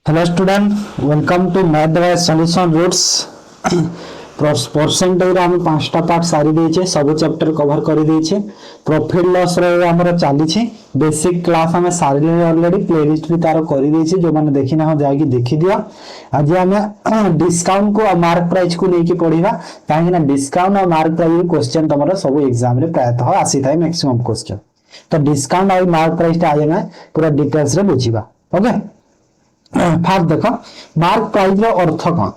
Hello student, welcome to math by solution roots. Percentage आम पांचटा part सारी देछे, सब चैप्टर कवर कर देछे। प्रॉफिट लॉस रे हमर चाली छे, बेसिक क्लास हमें सारी ऑलरेडी प्लेलिस्ट भी तार कर देछे, जो माने देखि ना हो जाएगी देखि दियो। आज हमें डिस्काउंट को और मार्क प्राइस को लेके पढिबा, काहे ना डिस्काउंट और मार्क प्राइस क्वेश्चन तमरो सब एग्जाम रे प्रायतः आसी थाए मैक्सिमम क्वेश्चन। तो डिस्काउंट और मार्क प्राइस ता आज में पूरा डिटेल्स रे बुझिबा। ओके, फास्ट देख मार्क प्राइस रो अर्थ कौन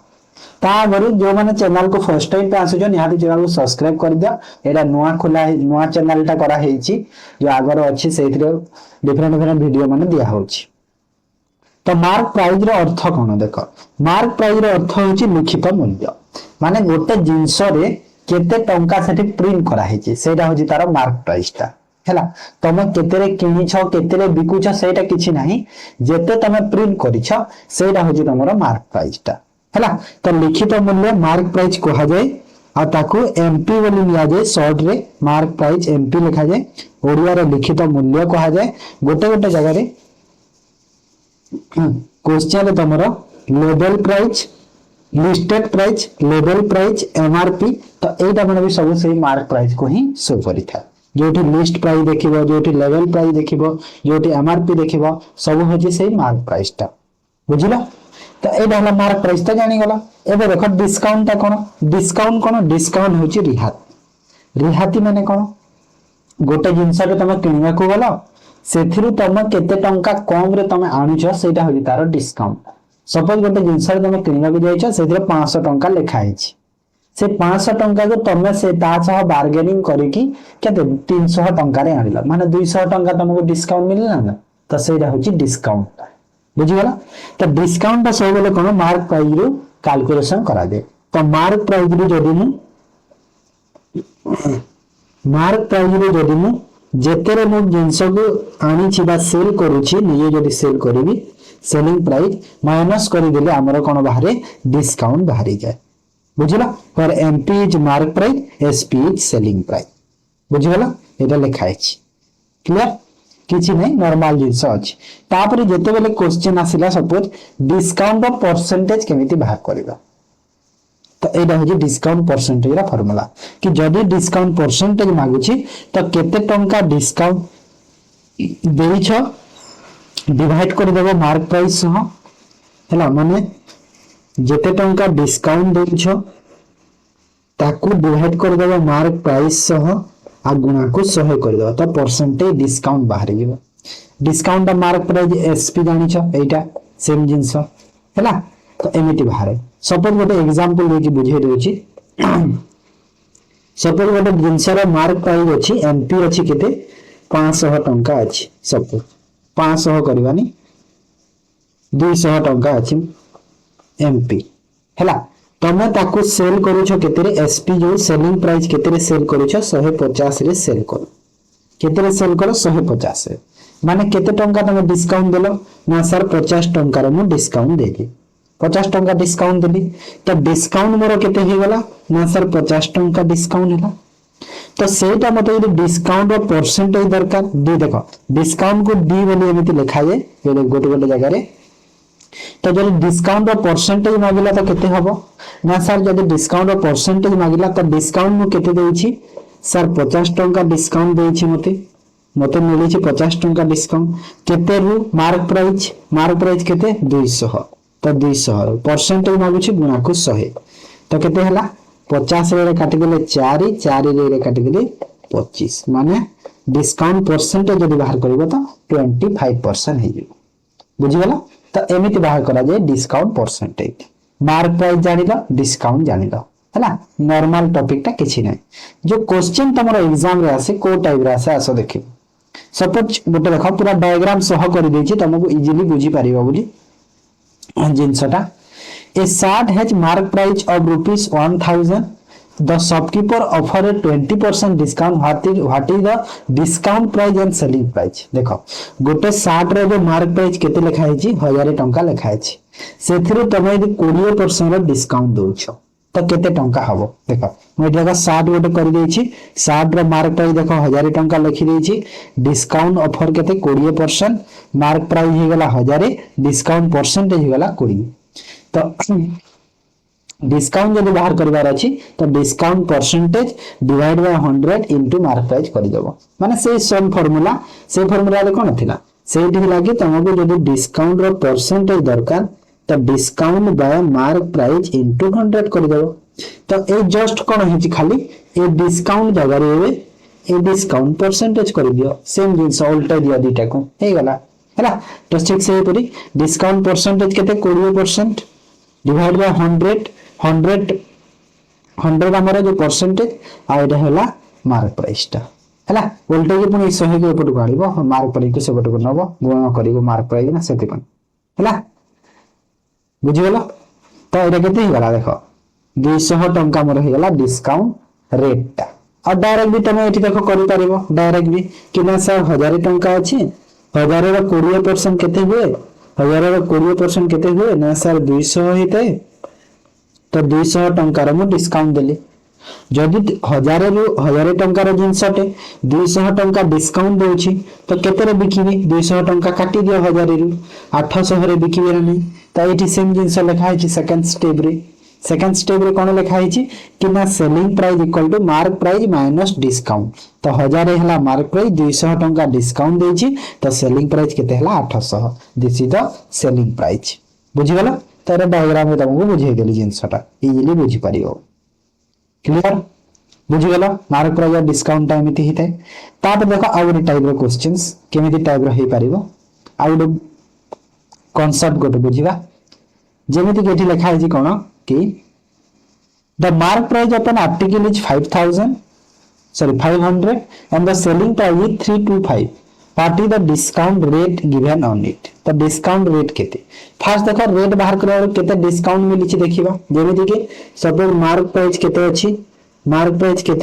ताबरी जो माने चैनल को फर्स्ट टाइम पे आसुछ निहाती चैनल को सब्सक्राइब कर दिया। एटा नुआ खोला नुआ चैनल टा करा हेची, जो आगर अछि सेथिरे डिफरेंट डिफरेंट वीडियो माने दिया होछि। तो मार्क प्राइस रो अर्थ कौन देख, मार्क प्राइस रो अर्थ होछि लिखित मूल्य, माने गोटे जिंस रे केते टंका सेठी प्रिंट करा हेची सेटा होछि तार मार्क प्राइस टा हैला। तमे केतेरे किनिछ केतेरे बिकुछ सेटा किछि नाही, जेते तमे प्रिंट करिछ सेटा होछि तमरो मार्क प्राइस टा हैला। तो लिखित मूल्य मार्क प्राइस कहा जाय आ ताकू एमपी बोली लिया जाय, शॉर्ट रे मार्क प्राइस एमपी लिखा जाय। ओडिया रे लिखित मूल्य कहा जाय। गोटे गोटे जगह रे क्वेश्चन रे तमरो level price, listed price, level price, MRP, तो एटा माने भी सब सेही मार्क प्राइस को ही show करिथा। जोटी list price देखिबो, जोटी level price देखिबो, जोटी MRP देखिबो, सब होची सेही मार्क प्राइस टा। बुझिला? तो एटा हला मार्क प्राइस ता जानि गला। एबे देखो डिस्काउंट ता कोन? डिस्काउंट कोन? डिस्काउंट होची रिहाती। रिहाती माने कोन? गोटे जिंस रे तमे किनिबा को गलो, सेथिरु तमे केते टंका कम रे तमे आनुछ सेटा होची तार डिस्काउंट। सपोज गोटे जिंस रे तमे किनिबा को जाइछ, सेथिरे 500 टंका लेखा हेछि। से 500 टंका को तमे से तासह बार्गेनिंग करिकी केते 300 टंका रे आनिला, माने 200 टंका तुमको डिस्काउंट मिलला ना, तो सेटा होची डिस्काउंट। बुझि गला? तो डिस्काउंट ता सब बेले कोन मार्क प्राइस रो कैलकुलेशन करा दे। तो मार्क प्राइस रो जदी मु जेतेरे मु जिंस को आनी छी बा सेल करूची, निजे जदी सेल करबी सेलिंग प्राइस माइनस करि देले हमर कोन बाहरे डिस्काउंट बाहरी जाय। बुझिला? पर MP is mark price, SP is selling price. बुझिगला? एटा लिखा अछि। क्लियर? किछि नै, नॉर्मल जिंस अछि। तापर जेते बेले क्वेश्चन आसिला, सपोज डिस्काउंट ऑफ परसेंटेज केमिति बाहर करबा, तो एटा होजी डिस्काउंट परसेंटेज रा फार्मूला कि जदी डिस्काउंट परसेंटेज मागुछि तो केते टंका डिस्काउंट देइछ डिवाइड कर देबो मार्क प्राइस सह हैला। माने जेते टंका डिस्काउंट देइछ ताकू डिवाइड कर देबो मार्क प्राइस सह आ गुणा को 100 कर देबो, तो परसेंटेज डिस्काउंट बाहर जीवो। डिस्काउंट मार्क प्राइस एसपी जानिछ, एटा सेम जिंस हैला। तो एमिति बाहर सपोज गोटे एग्जांपल लेके बुझे देउची। सपोज गोटे जिंस रो मार्क प्राइस अछि एमपी अछि केते 500 टंका अछि। सपोज 500 करबानी 200 टंका अछि एमपी हैला। तमे ताकू सेल करूछ केतेरे एसपी जो सेलिंग प्राइस केतेरे सेल करूछ 150 रे सेल करो। केतेरे सेल करो 150 रे, माने केते टंका तमे डिस्काउंट देलो ना सर 50 टंका रे मु डिस्काउंट देली, 50 टंका डिस्काउंट देली। तो डिस्काउंट मोर केते हे गला ना सर 50 टंका डिस्काउंट हैला। तो सेटा मते यदि डिस्काउंट और परसेंटेज दरकार डी, देखो डिस्काउंट को डी बोली एमिति लिखा जाय गोटे गोटे जगह रे। तो जब डिस्काउंट और परसेंटेज मागिला तो केते हबो ना सर, जब डिस्काउंट और परसेंटेज मागिला तो डिस्काउंट मु केते देइछि सर 50 टंका डिस्काउंट देइछि, मते मिलिछि 50 टंका डिस्काउंट। केते रु मार्क प्राइस केते 200, तो 200 परसेंटेज मागुछि गुणा को 100, तो केते हला 50 रे काटि देले 4 रे काटि देले 25, माने डिस्काउंट परसेंटेज जदी बाहर करबो तो 25% हे जिवो। बुझि गेला? तो एमिति बाहर करा जाय डिस्काउंट परसेंटेज। मार्क प्राइस जानिलो, डिस्काउंट जानिलो हैला। नॉर्मल टॉपिक टा किछि नै। जो क्वेश्चन तमरो एग्जाम रे आसे को टाइप रे आसे आसो देखि। सपोज गोटे देखो पूरा डायग्राम सह कर देछि, तुमको इजीली बुझी परिबो बोली जिंसटा। A shirt has mark price of ₹1000, the shopkeeper offer a 20% discount, what is the discount price and selling price। देखो गोटे शार्ट रे जो मार्क प्राइस केते लिखा है 1000 टंका लिखा है, सेथिरु तमे यदि 20% रो डिस्काउंट दोछ तो केते टंका हबो देखो मैं देखो 60 गोटे कर देछि 60 रो मार्क प्राइस देखो 1000 टंका लिखि देछि डिस्काउंट ऑफर केते 20% मार्क प्राइस हे गला 1000 डिस्काउंट परसेंटेज हे गला 20 तो डिस्काउंट जब बाहर करबार अछि तो discount percentage divide by 100 into mark price कर देबो माने से सेम फार्मूला रे कोन थिला सेठी लागि तमको जदि डिस्काउंट रो परसेंटेज दरकार तो discount bye mark price into 100 कर देबो तो ए जस्ट कोन हेछि खाली ए डिस्काउंट जगह रे ए डिस्काउंट परसेंटेज कर दियो सेम जिंस उल्टा दियो दीटा को हे गला हैला तो ठीक से परी डिस्काउंट परसेंटेज केते 20% डिवाइड बाय 100 हमर जो परसेंटेज आ एटा होला मार्क प्राइस टा हैला उल्टा के पुनी 100 के ऊपर गाड़ीबो मार्क प्राइस को सेपट को नबो गुणन करिवो मार्क प्राइस ना सेति पन हैला बुझि गेलो तो एटा केते ही गला देखो 200 टंका मोर हे गला डिस्काउंट रेट टा और डायरेक्ट भी तमे एठी देखो करि परिबो डायरेक्ट भी किना सर 1000 टंका अछि 1000 रो 20% केते हुए 1000 रो 20% केते हुए ना सर 200 हेते तो 200 टंका रो डिस्काउंट देली जदि 1000 टंका रो जिंसटे 200 टंका डिस्काउंट देउची तो केते रे बिकिबी 200 टंका काटी दियो 1000 रु 800 रे बिकिबे रे नहीं तो एठी सेम जिंस लिखा है सेकंड स्टेप रे कोन लिखा है कि ना selling price equal to mark price minus discount तो 1000 हला मार्क प्राइस 200 टंका डिस्काउंट देची तो सेलिंग प्राइस केते हला 800 this is the selling price बुझि गेला तार डायग्राम में तुमको बुझाई देली जिंसटा इजीली बुझी परियो क्लियर बुझी गेला मार्क प्राइस और डिस्काउंट टाइम इति हिते ताप देखो आउट टाइप रो क्वेश्चंस केमिति टाइप रो हे परिबो आउट कांसेप्ट गोटे बुझिबा जेमिति केठी लिखा है कोन कि the mark price of an article is 500 and the selling price is 325 what is the discount rate given on it तो डिस्काउंट रेट केते फर्स्ट देखो रेट बाहर करबा केते डिस्काउंट मिली छि देखिबा जेमिति कि सपोज मार्क प्राइस केते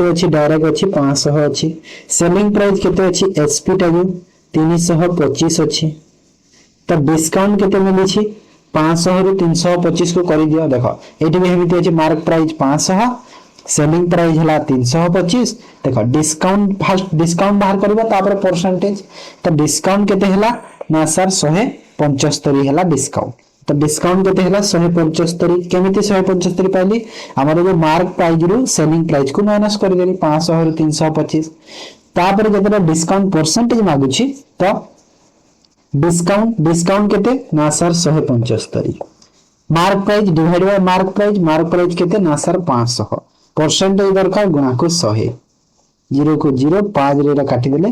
अछि डायरेक्ट अछि 500 अछि सेलिंग प्राइस केते अछि एसपी टागु 325 अछि तो डिस्काउंट केते मिली छि 500 रु 325 को कर दियो देखो एठी भी हेमिति अछि मार्क प्राइस 500 सेलिंग प्राइस हला 325 देखो डिस्काउंट फर्स्ट डिस्काउंट बाहर करबा तापर परसेंटेज तो डिस्काउंट केते हला ना सर 175 हला डिस्काउंट तो डिस्काउंट केते हला 175 केमिति 175 पाइली हमर जो मार्क प्राइस रु सेलिंग प्राइस को माइनस कर देली 500 रु 325 तापर जेते डिस्काउंट परसेंटेज मागु छी तो डिस्काउंट केते ना sir 175 mark price divide by mark price केते ना सर 500 परसेंटेज दरकार गुणा को 100 0 को 0 5 रे काटी देले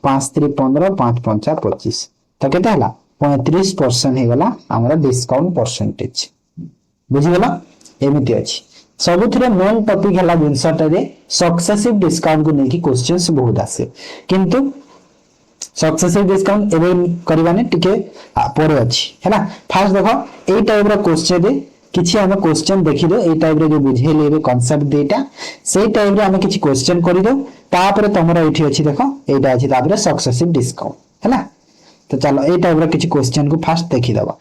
5 3 15 5 5 25 तो केते हला 35% हे गला हमरा डिस्काउंट परसेंटेज बुझि गेला एमिति अछि सबुथिरे मेन टॉपिक हला जिंसटा रे सक्सेसिव डिस्काउंट को नेकी क्वेश्चंस बहुत आसे किंतु सक्सेसिव डिस्काउंट एवे करबाने टिके परे अछि हैला फर्स्ट देखो ए टाइप रो क्वेश्चन रे किछि हम क्वेश्चन देखि दो ए टाइप रे जो बुझे लेबे कांसेप्ट देटा सेही टाइप रे हम किछि क्वेश्चन करि दो तापर तमरा एठी अछि देखो एटा अछि तापर सक्सेसिव डिस्काउंट हैला तो चलो ए टाइप रो किछि क्वेश्चन को फर्स्ट देखि दबा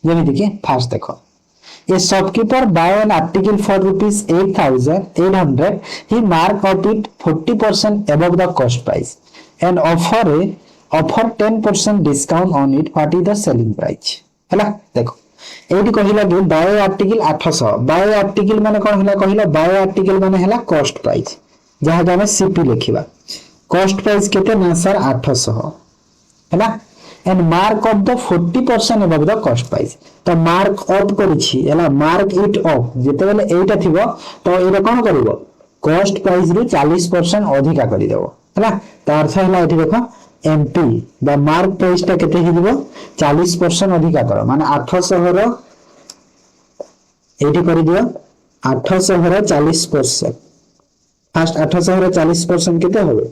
जेमिति कि फर्स्ट देखो A shopkeeper buy an article for rupees 8,800. He mark out it 40% above the cost price and offer 10% discount on it. What is the selling price? हैला देखो एठी कहिला कि बाय आर्टिकल 800 बाय आर्टिकल माने कोन हैला कहिला बाय आर्टिकल माने हैला कॉस्ट प्राइस जहा हम सीपी लिखिबा कॉस्ट प्राइस केते ना सर 800 हैला and mark of the 40% above the cost price तो mark up करिछि हैला mark it up जेते बेले एटा थिबो तो एटा कोन करबो cost price रु 40% अधिका करि देबो हैला त अर्थ हैला एठी देखो MP द मार्क प्राइस ता केते हिदिबो 40% अधिका करो माने 800 रो एठी करि दियो 800 रो 40% फर्स्ट 800 रो 40% केते होबो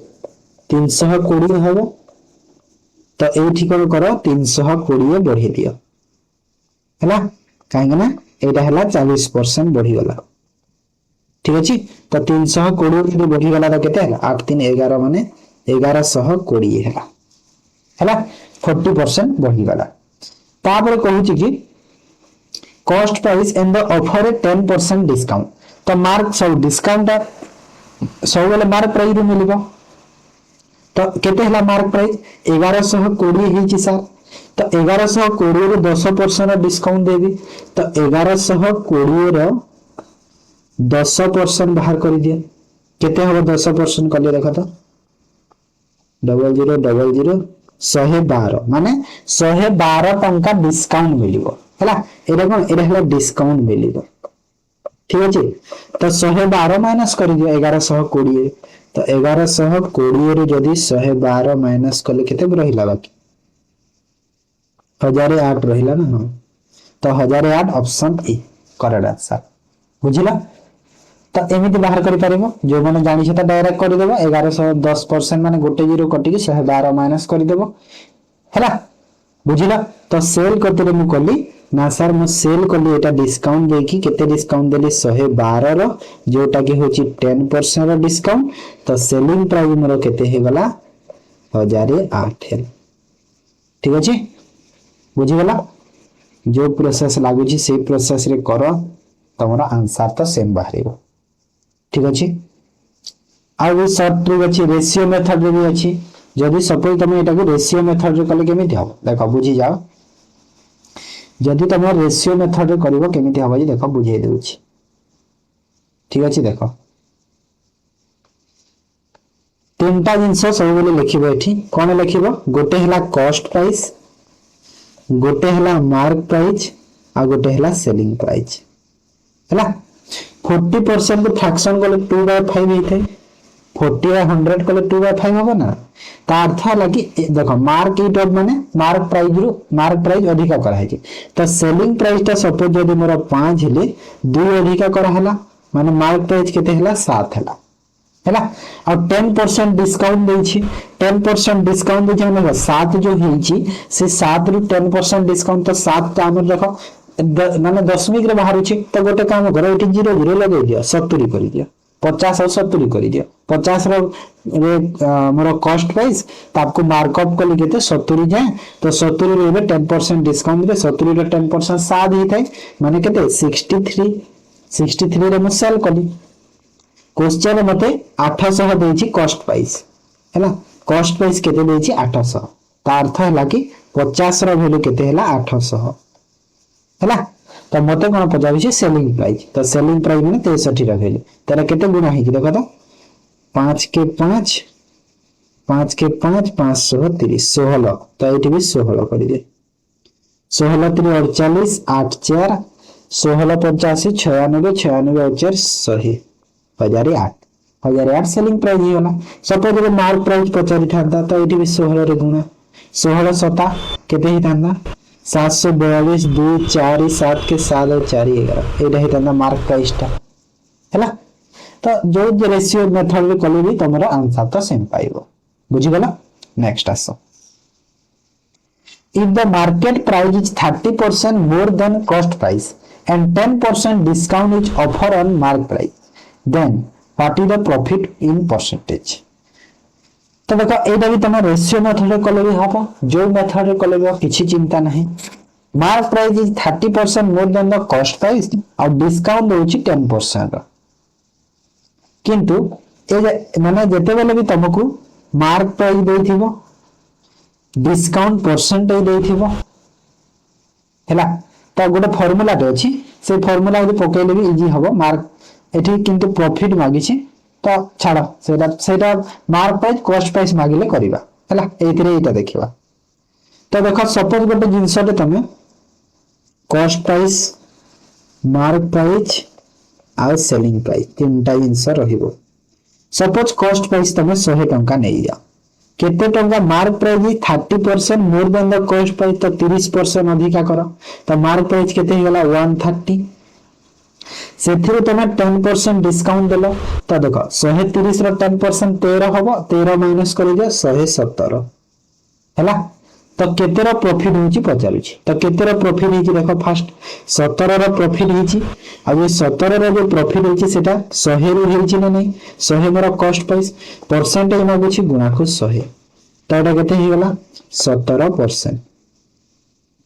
320 होबो तो एठी कोन करो 320 बढ़ी दियो हैला काहेंगे ना एटा हैला 40% बढ़ी गला ठीक अछि तो 320 जदि बढ़ी गला तो केते हैला 8 3 11 माने 1120 हैला हैला 40% बढ़ी गला तापर कहूची कि cost price and the offer A 10% discount तो मार्क सब डिस्काउंट सब बेले मार्क प्राइस रू मिलिबो तो केते हला मार्क प्राइस 1120 हिची सर तो 1120 रो 10% डिस्काउंट देबी तो 1120 रो 10% बाहर कर दिए केते हबो 10% कले देखो तो 0000 112 माने 112 टंका डिस्काउंट मिलिबो हला एटा कोन एटा हला डिस्काउंट मिलिबो ठीक अछि तो 112 माइनस कर दियो 1120 तो 1120 रे जदी 112 माइनस कले केते रहिला बाकी 1008 रहिला ना हां तो 1008 ऑप्शन ए करेक्ट आंसर बुझिला तो एमिति बाहर करि परिबो जो माने जानि छता डायरेक्ट करि देबो 1110% माने गोटे जीरो कटि के 112 माइनस करि देबो हैला बुझिला तो सेल करते मु कली ना सर मु सेल कली एटा डिस्काउंट देकी केते डिस्काउंट देली 112 रो जोटा कि होची 10% रो डिस्काउंट तो सेलिंग प्राइस मोर केते हे गला 1008 है ठीक अछि बुझि गला जो प्रोसेस लागु छी से प्रोसेस रे करो तमरा आंसर तो सेम बाहरिबो ठीक अछि आ वो शॉर्ट ट्रिक अछि रेशियो मेथड रे भी अछि जदि सपोज तुम एटा को रेशियो मेथड रे कले केमिति हो देखो बुझी जाओ जदि तुम रेशियो मेथड रे करबो केमिति हो जे देखो बुझे देउछि ठीक अछि देखो तीनटा जिंस सब बेले लिखिबो एठी कोन लिखिबो गोटे हला कॉस्ट प्राइस गोटे हला मार्क प्राइस आ गोटे हला सेलिंग प्राइस हला 40% को फ्रैक्शन कले 2/5 हेते 40/100 कले 2/5 होबो ना ता अर्थ लगी देखो मार्क इट ऑफ माने मार्क प्राइस अधिका करा है तो सेलिंग प्राइस ता सपोज जदी मोर 5 हेले 2 अधिका करा हला माने मार्क प्राइस केते हला 7 हला हैला और 10% डिस्काउंट देछि 10% डिस्काउंट देछि माने 7 जो हेछि से 7 रु 10% डिस्काउंट तो 7 ता हमर देखो माने दशमिक रे बाहर अछि तो गोटे काम करो एटी 00 लगे दियो 70 करि दियो 50 और 70 करि दियो 50 रो मोर कॉस्ट प्राइस तापको मार्कअप कली केते 70 जाय तो 70 रे 10% डिस्काउंट दे 70 रे 10% साद ही थाई माने केते 63 रे म सेल कली क्वेश्चन मते 800 देछि कॉस्ट प्राइस हैला कॉस्ट प्राइस केते देछि 800 ता अर्थ हैला कि 50 रो वैल्यू केते हैला 800 हैला तो मते कोन पजाबी छै सेलिंग प्राइस तो सेलिंग प्राइस माने 63 रो वैल्यू तेरा केते गुणा है कि देखो तो 5 के 5 5 के 5 530 16 तो एठी भी 16 कर दे 16 3 48 8 4 16 85 96 96 और 4 100 1008 सेलिंग प्राइस ही होला सपोज रे मार्क प्राइस पचारि थांता तो एठी भी 16 रे गुणा 16 7 केते ही थांता 742 2 4 7 के 7 और 4 11 एटा ही थांता मार्क प्राइस ता हैला तो जो रेशियो मेथड रे कले भी तमरा आंसर तो सेम पाइबो बुझि गला नेक्स्ट आसो if the market price is 30% more than cost price and 10% discount is offered on mark price then what is the profit in percentage तो देखो एटा भी तम रेशियो मेथड रे कले भी हबो जो मेथड रे कले भी किछि चिंता नहीं mark price is 30% more than the cost price और डिस्काउंट होछि 10% किंतु ए माने जेते बेले भी तुमको मार्क प्राइस देथिबो डिस्काउंट परसेंटेज देथिबो हैला तो गोटे फार्मूला टे अछि से फार्मूला यदि पकेले भी इजी हबो मार्क एठी किंतु प्रॉफिट मागी छी तो छाड़ सेटा मार्क प्राइस कॉस्ट प्राइस मागिले करबा हैला एथिरे एटा देखिबा तो देखो सपोज गोटे जिंसटे तमे कॉस्ट प्राइस मार्क प्राइस आ सेलिंग प्राइस तीनटा जिंस रहिबो सपोज कॉस्ट प्राइस तमे 100 टंका नै जा केते टंका mark price 30% more than the cost price तो 30% अधिका करो तो मार्क प्राइस केते ही गला 130 सेथिरो तमे 10% डिस्काउंट देलो तो देखो 130 रो 10% 13 हबो 13 माइनस कर दियो 117 हैला तो केते रो प्रॉफिट होची पचारुची तो केते रो प्रॉफिट होची देखो फर्स्ट 17 रो प्रॉफिट होची आ ये 17 रो जो प्रॉफिट होची सेटा 100 रो होची ना नहीं 100 मोर कॉस्ट प्राइस परसेंटेज मागुची गुणा को 100 तो एटा केते ही गला 17%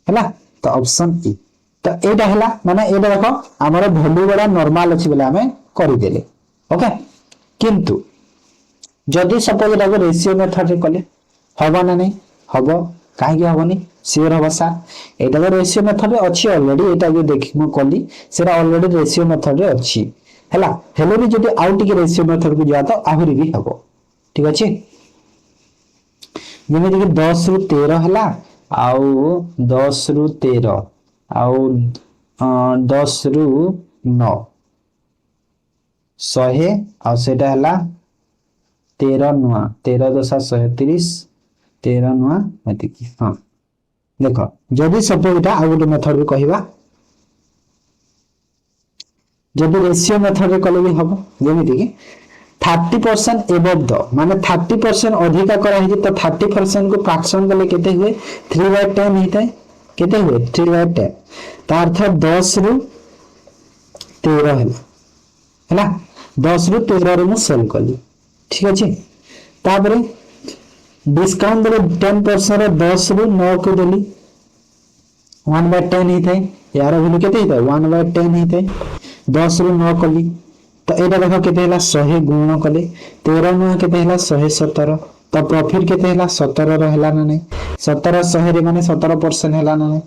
हैला तो ऑप्शन ई तो एटा हला माने एटा देखो हमर वैल्यू बड़ा नॉर्मल अछि बोले हमें करि देले ओके किंतु जदि सपोज एटा को रेशियो मेथड रे कले हबो ना नहीं हबो काहे कि हबोनी सियर हबो सा एटा को रेशियो मेथड रे अछि ऑलरेडी एटा जो देखि मु कली सेरा ऑलरेडी रेशियो मेथड रे अछि हला हेले भी जदि आउट के रेशियो मेथड को जा तो आहुरी भी हबो ठीक अछि जेमे कि 10 रु 13 हला आउ 10 रु 13 आउ 10 रु 9 100 आउ सेटा हला 13 नुआ 13 दशा 130 13 नुआ एतिकी हां देखो जदि सपोज एटा आउ गोटे मेथड भी कहिबा जदि रेशियो मेथड रे कले भी हबो जेमिति कि 30% एबव द माने 30% अधिका करा है तो 30% को फ्रैक्शन कले केते हुए 3/10 हिते केते हुए 3/10 ता अर्थ 10 रु 13 हैला 10 रु 13 रे मु सेल कली ठीक अछि तापरे डिस्काउंट दे 10% रे 10 रु 9 को देली 1/10 हिते यार वैल्यू केते हिते 1/10 हिते 10 रु 9 कली तो एटा देखो केते हला 100 गुण कले 13 नुआ केते हला 117 तो प्रॉफिट केते हला 17 रे हला ना नहीं 17 100 रे माने 17% हला ना नहीं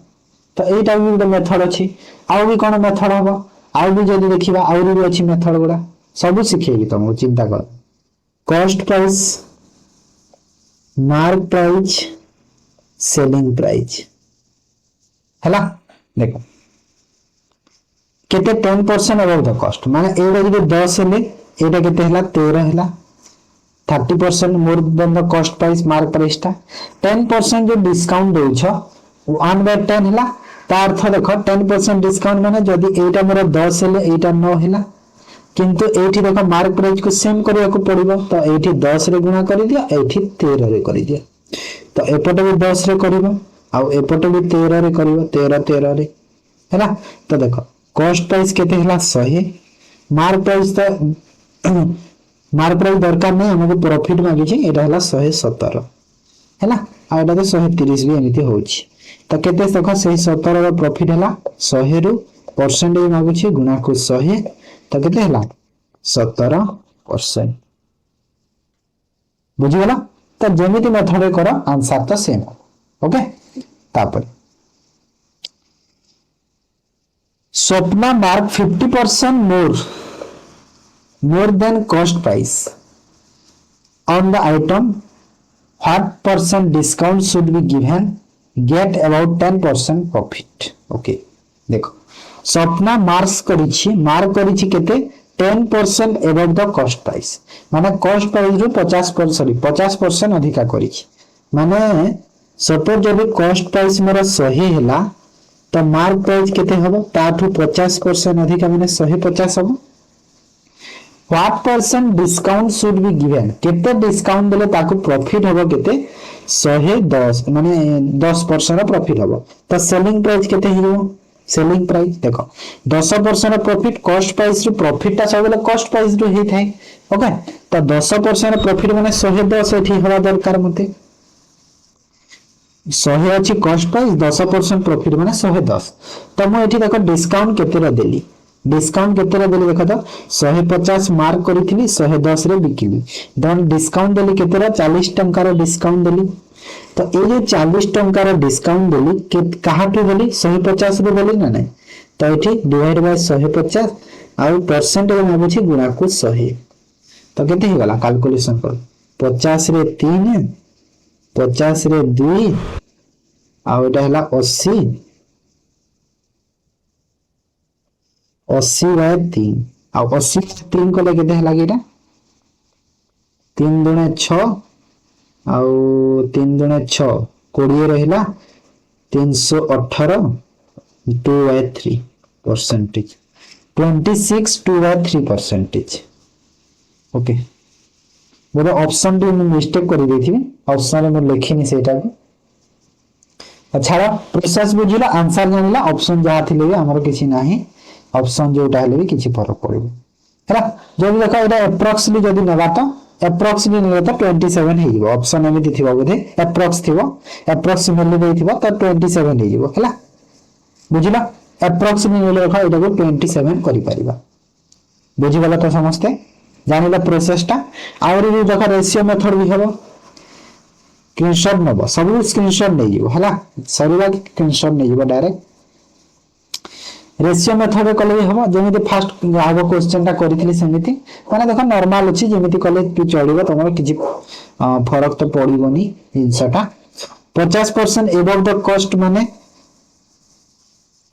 तो एटा भी ଗୋଟେ मेथड अछि आउ भी कोन मेथड हबो आउ भी जदी देखिबा आउ भी अछि मेथड गुडा सब सिखेबी तुमको चिंता कर cost price mark price selling price हला देखो केते 10% अबव द कॉस्ट माने एडा जदी 10 हेले एडा केते हला 13 हला 30% more than the cost price mark price ता 10% जो डिस्काउंट देउ छ 1/10 हला ता अर्थ देखो 10% डिस्काउंट माने जदी एटा मोर 10 हेले एटा 9 हला किंतु एठी देखो मार्क प्राइस को सेम करिया को पड़िबो तो एठी 10 रे गुणा करि दिया एठी 13 रे करि दिया तो एपटे भी 10 रे करिवो आ एपटे भी 13 रे करिवो 13 रे हैला तो देखो कॉस्ट प्राइस केते हला 100 मार्क प्राइस तो मार्क प्राइस दरकार नहीं हमको प्रॉफिट मागी छी एटा हला 117 हैला आ एटा तो 130 भी एमिति होछि तो केते देखो से 17 रो प्रॉफिट हला 100 रु परसेंटेज मागु छी गुणा को 100 तो केते हला 17% बुझि गेला तो जेमिति मेथड करो आंसर तो सेम ओके तापर Swapna mark 50% more than cost price on the item. What percent discount should be given? Get about 10% profit. Okay, देखो स्वप्ना मार्क्स करिछि मार्क करिछि केते 10% above the cost price माने cost price रु 50% अधिका करिछि माने सपोज जब cost price मेरा 100 हैला तो मार्क प्राइस केते हबो ताठू 50% अधिक माने 150 हबो what percent discount should be given केते डिस्काउंट देले ताकू प्रॉफिट हबो केते 110 माने 10% प्रॉफिट हबो तो सेलिंग प्राइस केते हिबो सेलिंग प्राइस देखो 10% प्रॉफिट कॉस्ट प्राइस रु प्रॉफिट ता सबले कॉस्ट प्राइस रु हे थाए ओके तो 10% प्रॉफिट माने 110 एठी हवा दरकार मते 100 अछि कॉस्ट प्राइस 10% प्रॉफिट माने 110 तो मु एठी देखो डिस्काउंट केते रे देली डिस्काउंट केते रे देली देखो तो 150 मार्क करिथिली 110 रे बिकिली देन डिस्काउंट देली केते रे 40 टंका रो डिस्काउंट देली तो ए जे 40 टंका रो डिस्काउंट देली के काहाटू देली 150 रो देली ना नहीं तो एठी डिवाइड बाय 150 आ परसेंटेज मागु छी गुणा को 100 तो केते ही गला कैलकुलेशन कर 50 रे 3 50 रे 2 आ एटा हला 80 बाय 3 आ 80 3 को लेके हला केटा 3 दुणे 6 आ 3 दुणे 6 20 रहला 318 2/3% 26 2/3% ओके बोलो ऑप्शन टी मिस्टेक कर देथि ऑप्शन में लिखिनी सेटा को अच्छा प्रोसेस बुझिला आंसर जानला ऑप्शन जहा थिले भी हमर किछि नाही ऑप्शन जोटा हले भी किछि फरक पड़िबो हैला जब देखा एटा अप्रोक्सीमेटली जदी नबा तो अप्रोक्सीमेटली ने तो 27 हेइबो ऑप्शन में दिथिबो बोधे अप्रोक्स थिबो अप्रोक्सीमेटली देथिबो तो 27 हेइबो हैला बुझिला अप्रोक्सीमेटली देखो एटा को 27 करि परिबा बुझी गला तो समझते जानिला प्रोसेसटा आउरी भी देखो रेशियो मेथड भी हबो स्क्रीनशॉट नबो सब स्क्रीनशॉट नै जीवो हला सरीबा स्क्रीनशॉट नै जीवो डायरेक्ट रेशियो मेथड कले भी हबो जेमिति फर्स्ट आगो क्वेश्चन टा करिथिली सेमिति माने देखो नॉर्मल अछि जेमिति कले कि चलिबो तमर किछि फरक तो पड़िबोनी इनसटा 50% एबव द कॉस्ट माने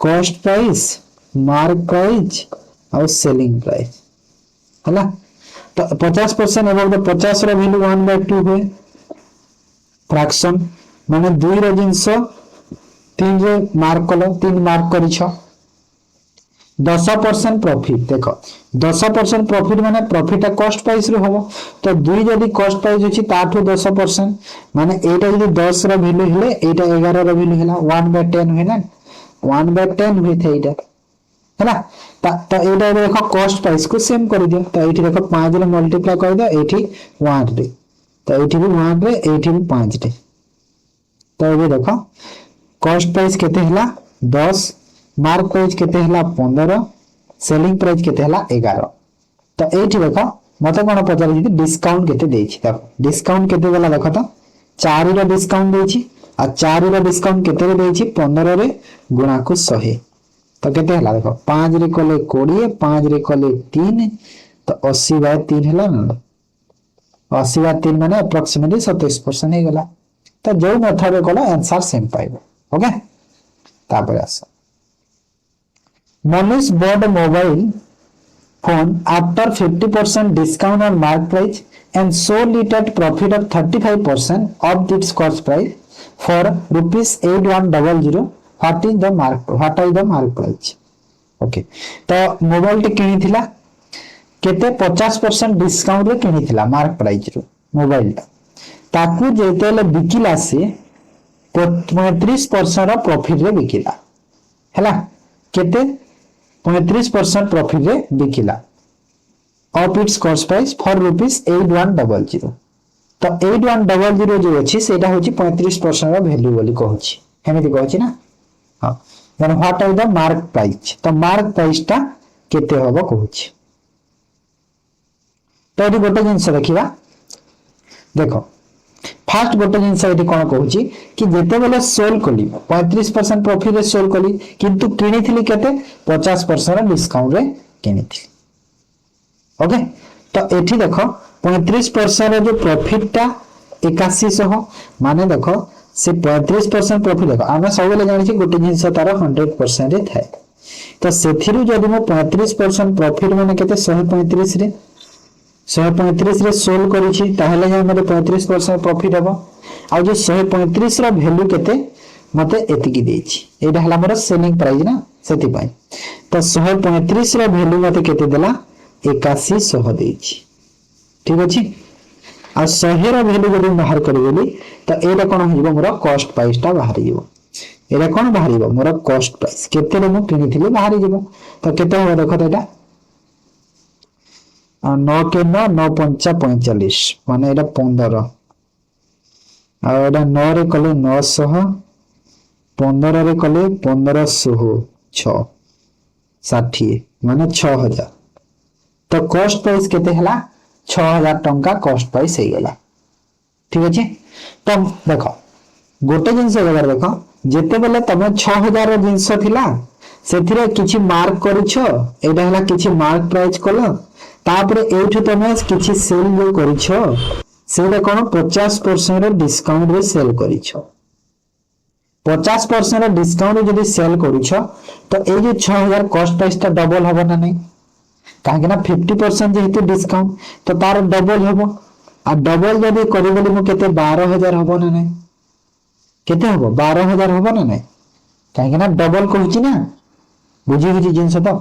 कॉस्ट प्राइस मार्क प्राइस और सेलिंग प्राइस हला तो 50% एबव द 50 रो वैल्यू 1/2 होय फ्रैक्शन माने 2 रो जिंस 3 रे मार्क कलो 3 मार्क करिछ 10% प्रॉफिट देखो 10% प्रॉफिट माने प्रॉफिट कॉस्ट प्राइस रे होबो तो 2 जदी कॉस्ट प्राइस अछि ताठो 10% माने एटा जदी 10 रो वैल्यू हेले एटा 11 रो वैल्यू हेला 1/10 होय ना 1/10 होय थे एटा हैना तो एटा देखो कॉस्ट प्राइस को सेम कर दियो तो एठी देखो 5 रे मल्टीप्लाई कर दियो एठी 1 रे तो एठी भी 1 रे एठी भी 5 रे तो ये देखो कॉस्ट प्राइस केते हला 10 मार्क प्राइस केते हला 15 सेलिंग प्राइस केते हला 11 तो एठी देखो मते कोन पचार जे डिस्काउंट केते देछि देखो डिस्काउंट केते देला देखो तो 4 रो डिस्काउंट देछि आ 4 रो डिस्काउंट केते रे देछि 15 रे गुणा को 100 तो केते हला देखो 5 रे कोले 20 5 रे कोले 3 तो 80/3 हला ना 80/3 माने अप्रोक्सीमेटली 27% हे गला तो जो मेथड रे कोला आंसर सेम पाइबो ओके तापर आस Manish bought a mobile phone after 50% discount on mark price and sold it at profit of 35% of its cost price for rupees 8100. What is the mark price? Okay. तो mobile टे किनी थिला केते 50% discount रे किनी थिला mark price रो mobile टा ताकू जेतेले बिकिला से 35% रो प्रॉफिट रे बिकिला हैला केते 35% प्रॉफिट रे बिकिला of its cost price for rupees 8100 तो 8100 जो अछि सेटा होछि 35% रो वैल्यू बोली कहछि हेमिति कहछि ना हां then what are the mark price तो मार्क प्राइस टा केते होबो कहछि तो एटी गोटे जिंस देखिबा देखो फास्ट गोटे जिंस एटी कोन कहछि कि जेते बेले सेल कली 35% प्रॉफिट रे सेल कली किंतु किनी थिली केते 50% डिस्काउंट रे किनी थिली ओके तो एठी देखो 35% रे जो प्रॉफिट टा 8100 माने देखो से 35% प्रॉफिट देखो आमे सब ले जानि छी गोटे जिंस तार 100% रे थाए तो सेथिरु जदी मो 35% प्रॉफिट माने केते 135 रे 135 रे सोल्व करी छी ताहले जे मते 35% प्रॉफिट हबो आ जे 135 रो वैल्यू केते मते एतिकी देई छी एटा हला मोर सेलिंग प्राइस ना सेति पय तो 135 रो वैल्यू मते केते देला 8100 देई छी ठीक अछि आ 100 रो वैल्यू जदी बाहर करबेली तो एटा कोन होइबो मोर कॉस्ट प्राइस टा बाहर जीवो एटा कोन बाहरिबो मोर कॉस्ट प्राइस केते रे मो किनिथिले बाहर जीवो तो केते हो देखो एटा 9 के 9 9 5 45 माने एटा 15 आ एटा 9 रे कले 900 15 रे कले 1500 6 60 माने 6000 तो कॉस्ट प्राइस केते हला 6000 टंका कॉस्ट प्राइस हे गेला ठीक अछि तो देखो गोटे जिंस अगर देखो जेते बेले तमे 6000 रो जिंस थिला सेथिरे किछि मार्क करिछो एटा हला किछि मार्क प्राइस कलो तापरे एठु तमे किछि सेल जो करिछो सेले कोन 50% रो डिस्काउंट रे सेल करिछो 50% रो डिस्काउंट जदी सेल करिछो तो ए जे 6000 कॉस्ट प्राइस ता डबल होबो ना नै काहे ना 50% जेहेतु डिस्काउंट तो तार डबल होबो आ डबल जदी करिबोली मो केते 12000 होबो ना नै केते होबो 12000 होबो ना नै काहे ना डबल कहूची ना बुझी बुझी जिंस तो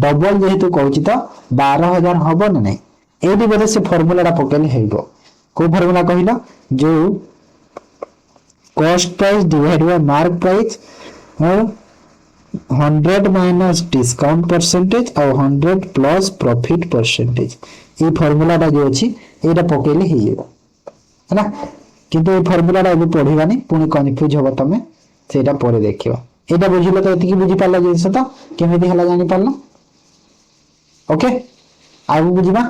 डबल जेहेतु कहूची तो 12000 होबो ना नै एडी बदे से फार्मूला रा पकेले हेबो को फार्मूला कहिला जो cost price divide by mark price और 100 माइनस डिस्काउंट परसेंटेज और 100 प्लस प्रॉफिट परसेंटेज ये फार्मूला टा जो अछि एटा पकेले हेइबो है ना किंतु ये फार्मूला टा अब पढिबानी पुनी कंफ्यूज होबो तमे सेटा परे देखिबो एटा बुझिलो तो एतिकी बुझी पाला जिंस तो केमिति हला जानि पाला ओके आगु बुझिबा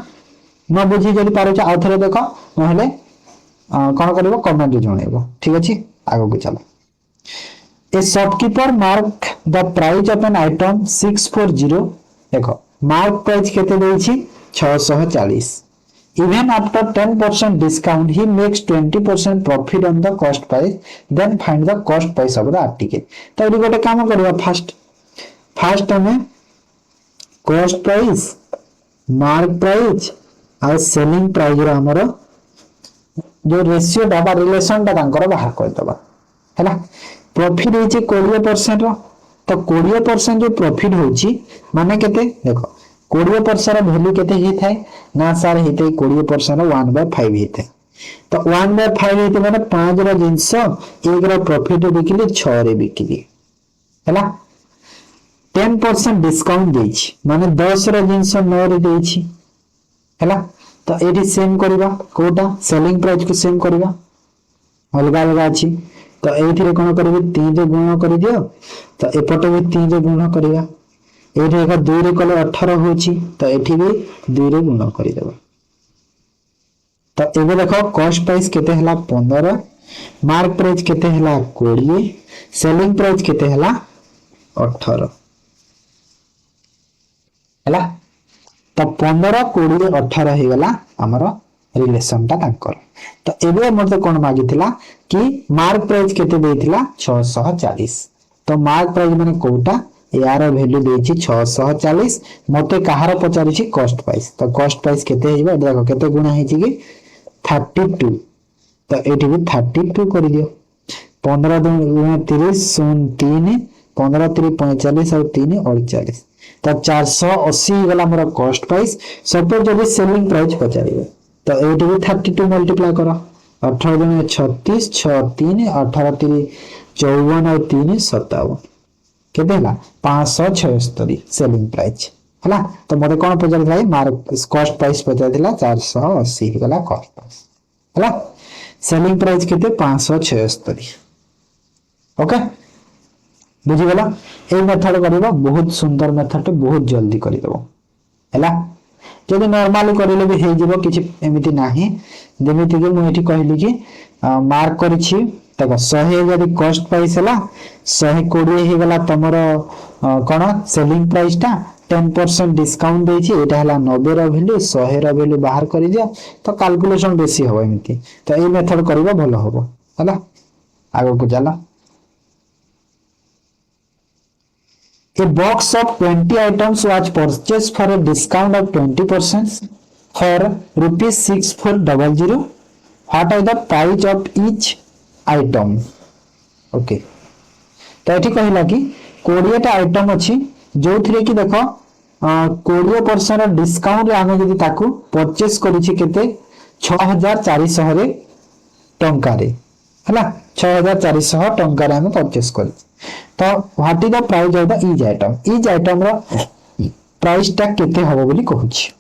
न बुझी जदि पारुछ आ थरे देखो नहले कोन करबो कमेंट जणेबो ठीक अछि आगु को चलो ए shopkeeper mark the price of an item 640 देखो मार्क प्राइस केते देछि 640 even after 10% discount he makes 20% profit on the cost price then find the cost price of the article तो ये गोटे काम करबा फर्स्ट हमें cost price mark price और selling price रो हमरो जो रेशियो बा रिलेशन ता तांकर बाहर कर दबा हैला प्रॉफिट होची 20% रो तो 20% जो प्रॉफिट होची माने केते देखो 20% वैल्यू केते ही थाए ना सर हेते 20% 1/5 ही थाए तो 1/5 हेते माने 5 रो जिंस 1 रो प्रॉफिट बिकिली 6 रे बिकिली हैला 10% डिस्काउंट देछि माने 10 रो जिंस 9 रे देछि हैला तो एटी सेम करबा कोटा सेलिंग प्राइस को सेम करबा अलग अलग अछि तो एथि रे कोन करबे 3 रे गुण कर दियो तो एपटे भी 3 रे गुण करबा एठी एक 2 रे कले 18 होची तो एठी भी 2 रे गुण करि देबा तो एबे देखो कॉस्ट प्राइस केते हला 15 मार्क प्राइस केते हला 20 सेलिंग प्राइस केते हला 18 हला तो 15 20 18 हे गला हमरो रिलेशन ता तांकर तो एबे मते कोन मागिथिला कि मार्क प्राइस केते देथिला 640 तो मार्क प्राइस माने कोटा यार वैल्यू देछि 640 मते कहार पचारिछि कॉस्ट प्राइस तो कॉस्ट प्राइस केते हेबा देखो केते गुणा हेछि कि 32 तो एठी भी 32 कर दियो 15 गुणा 30 शून्य 3 15 3 45 और 3 48 तो 480 गला मोर कॉस्ट प्राइस सपोज जदी सेलिंग प्राइस पचारिबे तो एठी भी 32 मल्टीप्लाई करो 18 गुणा 36 6 3 18 3 54 और 3 57 केते हला 576 सेलिंग प्राइस हला तो मते कोन पचार भाई मार्क कॉस्ट प्राइस पचार दिला 480 गला कॉस्ट प्राइस हला सेलिंग प्राइस केते 576 ओके बुझी गला ए मेथड करिवो बहुत सुंदर मेथड बहुत जल्दी करि देबो हला जदि नॉर्मली करिले भी हे जिवो किछि एमिति नाही जेमिति कि मु एठी कहली कि मार्क करिछि देखो 100 जदि कॉस्ट प्राइस हला 120 हे गला तमरो कोन सेलिंग प्राइस ता 10% डिस्काउंट देछि एटा हला 90 रो वैल्यू 100 रो वैल्यू बाहर करि दियो तो कैलकुलेशन बेसी हो एमिति तो ए मेथड करिवो भलो होबो हला आगो को जाला A box of 20 items was purchased for a discount of 20% for rupees 6400. What are the price of each item? Okay. तो ये कहला कि 20 टा आइटम अछि जो थरे कि देखो 20% डिस्काउंट रे आमे जदी ताकू परचेस करिछि केते 6400 रे टंका रे हला 6400 टंका रे आमे परचेस करिछि तो what is the price of the each item रो प्राइस टा केते होबो बोली कहूछि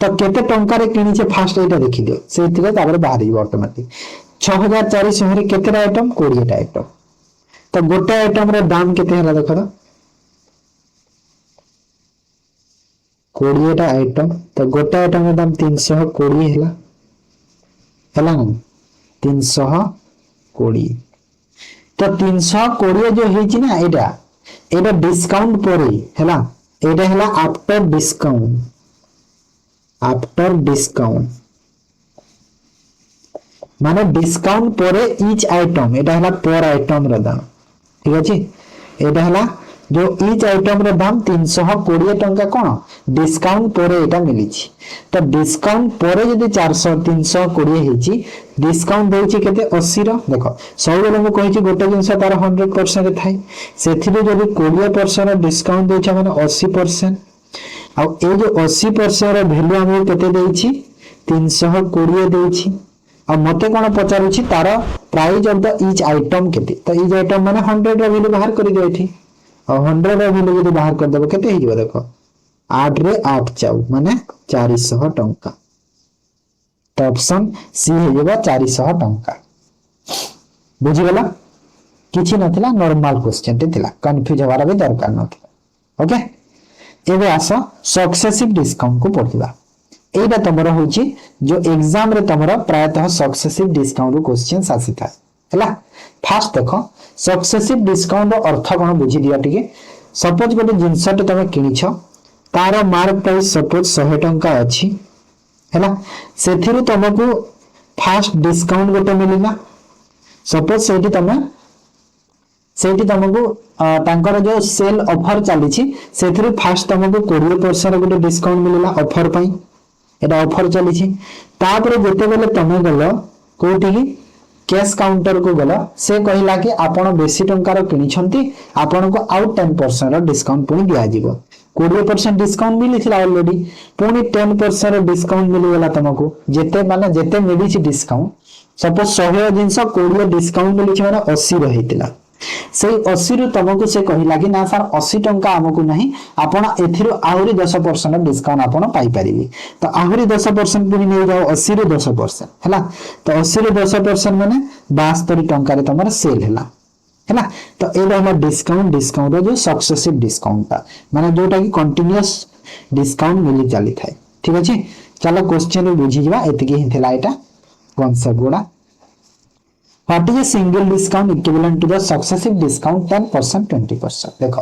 तो केते टंका रे किनि छे फास्ट एटा देखि दियो सेतिरे ताबरे बाहरी ऑटोमेटिक 6400 रे केते आइटम 20 टा आइटम तो गोटे आइटम रे दाम केते हला देखो तो 20 टा आइटम तो गोटे आइटम रे दाम 320 हला ना 320 तो 320 जो हेछि ना एटा डिस्काउंट परे हैला एटा हैला आफ्टर डिस्काउंट माने डिस्काउंट परे ईच आइटम एटा हैला पर आइटम रे दाम ठीक अछि एटा हैला जो ईच आइटम रे दाम 320 टंका कोन डिस्काउंट परे एटा मिलिछि तो डिस्काउंट परे जदी 400 320 हेछि डिस्काउंट देछि केते 80 रो देखो सब लोग कहि गोटे जिंस तार 100% थाई सेथिरे जदी 20% डिस्काउंट देछि माने 80% आ ए जो 80% रो वैल्यू हम केते देछि 320 देछि आ मते कोन पचारुछि तार price of the each item केते तो ईच आइटम माने 100 रो वैल्यू बाहर करि दे एठी और 100 रो वैल्यू जदी बाहर कर देबो केते हिजो देखो 8 रे 8 चाउ माने 400 टंका तो ऑप्शन सी हे जेबा 400 टंका बुझी गला किछि नथिला नॉर्मल क्वेश्चन टे थिला कंफ्यूज होबार भी दरकार नथिला ओके एबे आसो सक्सेसिव डिस्काउंट को पढिबा एटा तमरो होची जो एग्जाम रे तमरो प्रायतः सक्सेसिव डिस्काउंट क्वेश्चंस आसीता हला फास्ट देखो सक्सेसिव डिस्काउंट अर्थ कोन बुझी दिया टिके सपोज गोटे जिनसटे तमे किनिछ तार मार्क प्राइस सपोज 100 टंका अछि हला सेथिरु तमको फास्ट डिस्काउंट गोटे मिलिना सपोज सेठी तमको तांकर जो सेल ऑफर चली छी सेथिरु फास्ट तमको 20% गोटे डिस्काउंट मिलिला ऑफर पई एटा ऑफर चली छी तापर जेते बेले तमे गलो कोठी की कैश काउंटर को गलो से कहिला कि आपण बेसी टंकार किनी छंती आपण को आउट 10% डिस्काउंट पुनी दिया जीवो 20% डिस्काउंट मिली थिला ऑलरेडी पुनी 10% डिस्काउंट मिली गेला तमको जेते मिली छी डिस्काउंट सपोज 100 जिंस 20 डिस्काउंट मिली छी माने 80 रहितिला से 80 रु तमको से कहिला कि ना सर 80 टंका हमकु नहीं आपण एथिरु आहुरी 10% डिस्काउंट आपण पाई परिबी तो आहुरी 10% पुनी नै जाओ 80 रु 10% हैला तो 80 रु 10% माने 72 टंका रे तमर सेल हैला हैला तो एबे हम डिस्काउंट रो जो सक्सेसिव डिस्काउंट ता माने जोटा कि कंटीन्यूअस डिस्काउंट मिली चली थाए ठीक अछि चलो क्वेश्चन बुझी जबा एतिकी हिथला एटा कॉन्सेप्ट गोडा What is a single discount equivalent to the successive discount 10% 20% देखो